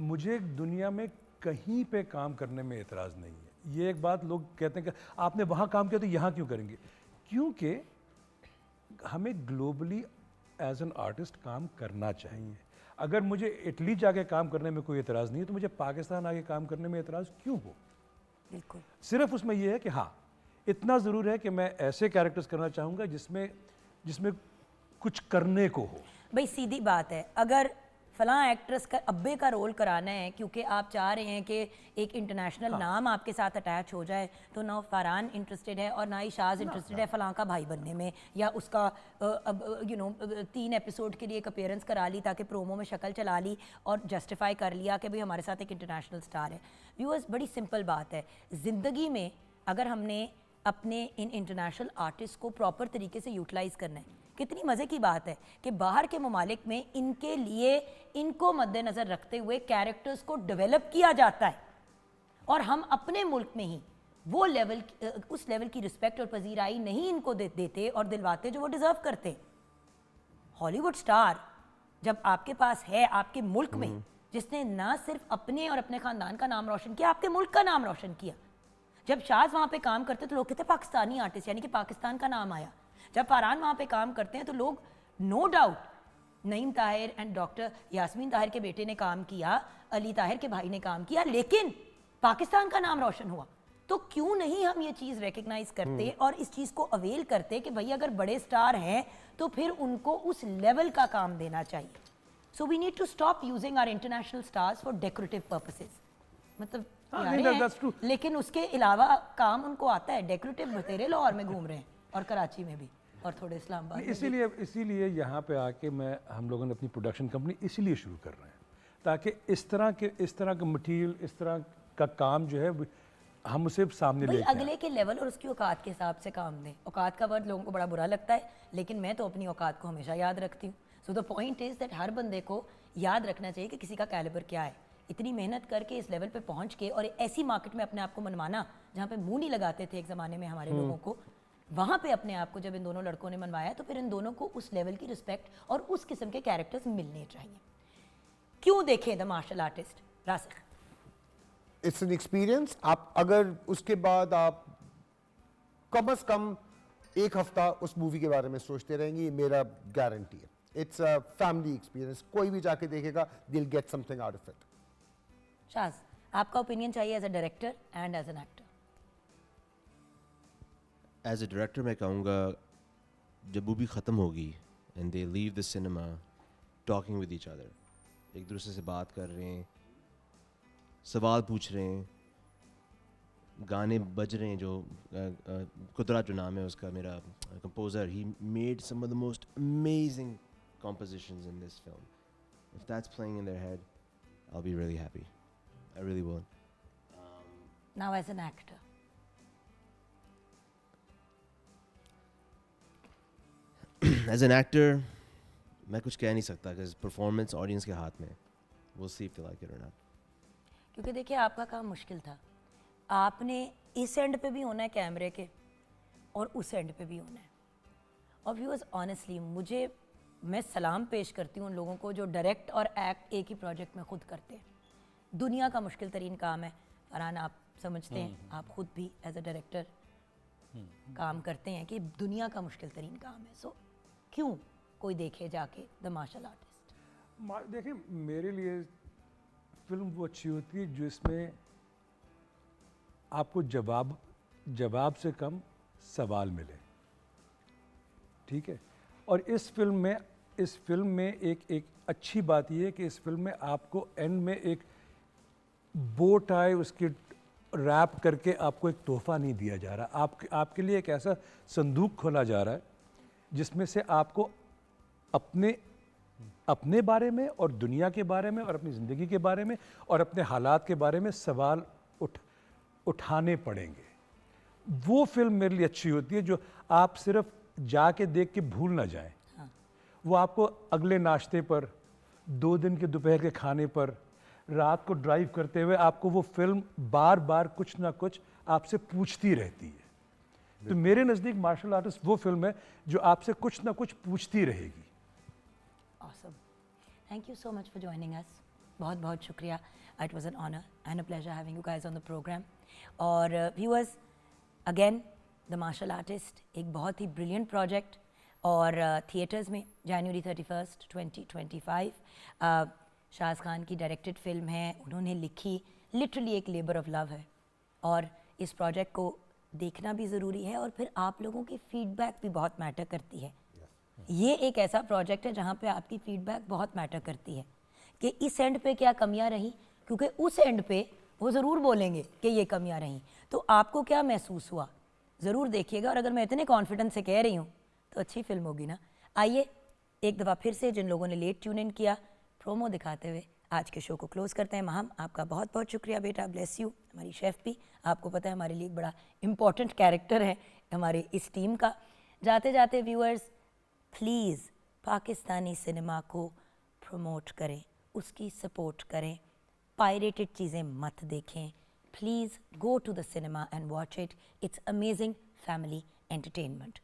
मुझे दुनिया में कहीं पे काम करने में एतराज़ नहीं है। ये एक बात लोग कहते हैं कि आपने वहाँ काम किया तो यहाँ क्यों करेंगे? क्योंकि हमें ग्लोबली एज एन आर्टिस्ट काम करना चाहिए। अगर मुझे इटली जाके काम करने में कोई एतराज़ नहीं है तो मुझे पाकिस्तान आके काम करने में एतराज़ क्यों हो? बिल्कुल। सिर्फ उसमें यह है कि हाँ, इतना ज़रूर है कि मैं ऐसे कैरेक्टर्स करना चाहूँगा जिसमें कुछ करने को हो। भाई सीधी बात है, अगर फलां एक्ट्रेस का अब्बे का रोल कराना है क्योंकि आप चाह रहे हैं कि एक इंटरनेशनल नाम आपके साथ अटैच हो जाए, तो ना फरहान इंटरेस्टेड है और ना ही शाज इंटरेस्टेड है फलां का भाई बनने में, या उसका 3 एपिसोड के लिए एक अपीयरेंस करा ली ताकि प्रोमो में शक्ल चला ली और जस्टिफाई कर लिया कि भाई हमारे साथ एक इंटरनेशनल स्टार है। व्यूअर्स, बड़ी सिंपल बात है, ज़िंदगी में अगर हमने अपने इन इंटरनेशनल आर्टिस्ट को प्रॉपर तरीके से यूटिलाइज़ करना है, कितनी मज़े की बात है कि बाहर के ममालिक में इनके लिए इनको मद्देनज़र रखते हुए कैरेक्टर्स को डेवलप किया जाता है और हम अपने मुल्क में ही वो लेवल उस लेवल की रिस्पेक्ट और पजीराई नहीं इनको देते और दिलवाते जो वो डिज़र्व करते। हॉलीवुड स्टार जब आपके पास है आपके मुल्क में, जिसने ना सिर्फ अपने और अपने ख़ानदान का नाम रोशन किया, आपके मुल्क का नाम रोशन किया। जब शाज वहाँ पे काम करते तो लोग कहते पाकिस्तानी आर्टिस्ट, यानी कि पाकिस्तान का नाम आया। जब फरहान वहाँ पे काम करते हैं तो लोग no doubt Naeem Tahir and doctor Yasmeen Tahir के बेटे ने काम किया, अली ताहिर के भाई ने काम किया, लेकिन पाकिस्तान का नाम रोशन हुआ। तो क्यों नहीं हम ये चीज़ रिकग्नाइज करते और इस चीज़ को अवेल करते कि भाई अगर बड़े स्टार हैं तो फिर उनको उस लेवल का काम देना चाहिए। So we need to stop using our international stars for decorative purposes. मतलब हाँ, प्यारे नहीं, हैं, that's true. लेकिन उसके अलावा काम उनको आता है। डेकोरेटिव बतेरे लाहौर में घूम रहे हैं और कराची में भी और थोड़े इस्लामाबाद में भी। इसीलिए यहाँ पे आके हम लोगों ने अपनी प्रोडक्शन कंपनी इसीलिए शुरू कर रहे हैं, ताकि इस तरह का मटेरियल, इस तरह का काम जो है हम उसे सामने भाई लेके आएं। अगले के लेवल और उसकी औकात के हिसाब से काम दें। औकात का वर्ड लोगों को बड़ा बुरा लगता है, लेकिन मैं तो अपनी औकात को हमेशा याद रखती हूँ। So the point is that हर बंदे को याद रखना चाहिए कि किसी का कैलिबर क्या है। इतनी मेहनत करके इस लेवल पे पहुँच के और ऐसी मार्केट में अपने आप को मनवाना जहाँ पे मुँह नहीं लगाते थे एक ज़माने में हमारे लोगों को, वहाँ पे अपने आप को जब इन दोनों लड़कों ने मनवाया तो फिर इन दोनों को उस लेवल की रिस्पेक्ट और उस किस्म के कैरेक्टर्स मिलने चाहिए। क्यों देखें द मार्शल आर्टिस्ट? रासिक, इट्स एन एक्सपीरियंस। आप अगर उसके बाद आप कम से कम एक हफ्ता उस मूवी के बारे में सोचते रहेंगे, ये मेरा गारंटी है। इट्स अ फैमिली एक्सपीरियंस, कोई भी जाके देखेगा they will get something out of it. Shaz, आपका ओपिनियन चाहिए as a director and as an actor. As a director मैं कहूँगा जब मूवी ख़त्म होगी and they leave the cinema talking with each other, एक दूसरे से बात कर रहे हैं, सवाल पूछ रहे हैं, गाने बज रहे हैं। जो कुदरत जो नाम है उसका, मेरा composer, he made some of the most amazing compositions in this film. If that's playing in their head, I'll be really happy. I really will. Now as an actor. As an actor, मैं कुछ कह नहीं सकता because performance audience के हाथ में है. We'll see if they like it or not. क्योंकि देखिए आपका काम मुश्किल था। आपने इस एंड पे भी होना है कैमरे के और उस एंड पे भी होना है। और व्यूअर्स ऑनेस्टली मैं सलाम पेश करती हूँ उन लोगों को जो डायरेक्ट और एक्ट एक ही प्रोजेक्ट में खुद करते हैं। दुनिया का मुश्किल तरीन काम है। फरहान, आप समझते हैं, आप खुद भी एज अ डायरेक्टर काम करते हैं कि दुनिया का मुश्किल तरीन काम है। सो क्यों कोई देखे जाके द मार्शल आर्टिस्ट? देखिए, मेरे लिए फिल्म वो अच्छी होती है जो इसमें आपको जवाब से कम सवाल मिले। ठीक है। और इस फिल्म में एक अच्छी बात यह है कि इस फिल्म में आपको एंड में एक बो टाई उसकी रैप करके आपको एक तोहफा नहीं दिया जा रहा। आपके लिए एक ऐसा संदूक खोला जा रहा है जिसमें से आपको अपने बारे में और दुनिया के बारे में और अपनी ज़िंदगी के बारे में और अपने हालात के बारे में सवाल उठाने पड़ेंगे। वो फिल्म मेरे लिए अच्छी होती है जो आप सिर्फ जाके देख के भूल ना जाएं। वो आपको अगले नाश्ते पर, 2 दिन के दोपहर के खाने पर, रात को ड्राइव करते हुए आपको वो फिल्म बार बार कुछ ना कुछ आपसे पूछती रहती है। तो मेरे नज़दीक मार्शल आर्टिस्ट वो फिल्म है जो आपसे कुछ ना कुछ पूछती रहेगी। Awesome. Thank you so much for joining us. बहुत बहुत शुक्रिया. It was an honor and a pleasure having you guys on the program. और viewers, again, The Martial Artist एक बहुत ही brilliant project और थिएटर्स में January 31st, 2025 शाहज़ खान की directed film है। उन्होंने लिखी, लिटरली एक लेबर ऑफ लव है और इस प्रोजेक्ट को देखना भी ज़रूरी है और फिर आप लोगों की फीडबैक भी बहुत मैटर करती है। ये एक ऐसा प्रोजेक्ट है जहाँ पे आपकी फीडबैक बहुत मैटर करती है कि इस एंड पे क्या कमियाँ रहीं, क्योंकि उस एंड पे वो ज़रूर बोलेंगे कि ये कमियाँ रहीं। तो आपको क्या महसूस हुआ ज़रूर देखिएगा। और अगर मैं इतने कॉन्फिडेंस से कह रही हूँ तो अच्छी फिल्म होगी ना। आइए एक दफ़ा फिर से जिन लोगों ने लेट ट्यून इन किया, प्रोमो दिखाते हुए आज के शो को क्लोज़ करते हैं। महम, आपका बहुत बहुत शुक्रिया बेटा, ब्लेस यू। हमारी शेफ़ भी, आपको पता है हमारे लिए एक बड़ा इम्पॉर्टेंट कैरेक्टर है हमारे इस टीम का। जाते जाते व्यूअर्स, प्लीज़ पाकिस्तानी सिनेमा को प्रमोट करें, उसकी सपोर्ट करें, पायरेटेड चीज़ें मत देखें। Please go to the cinema and watch it. It's amazing family entertainment.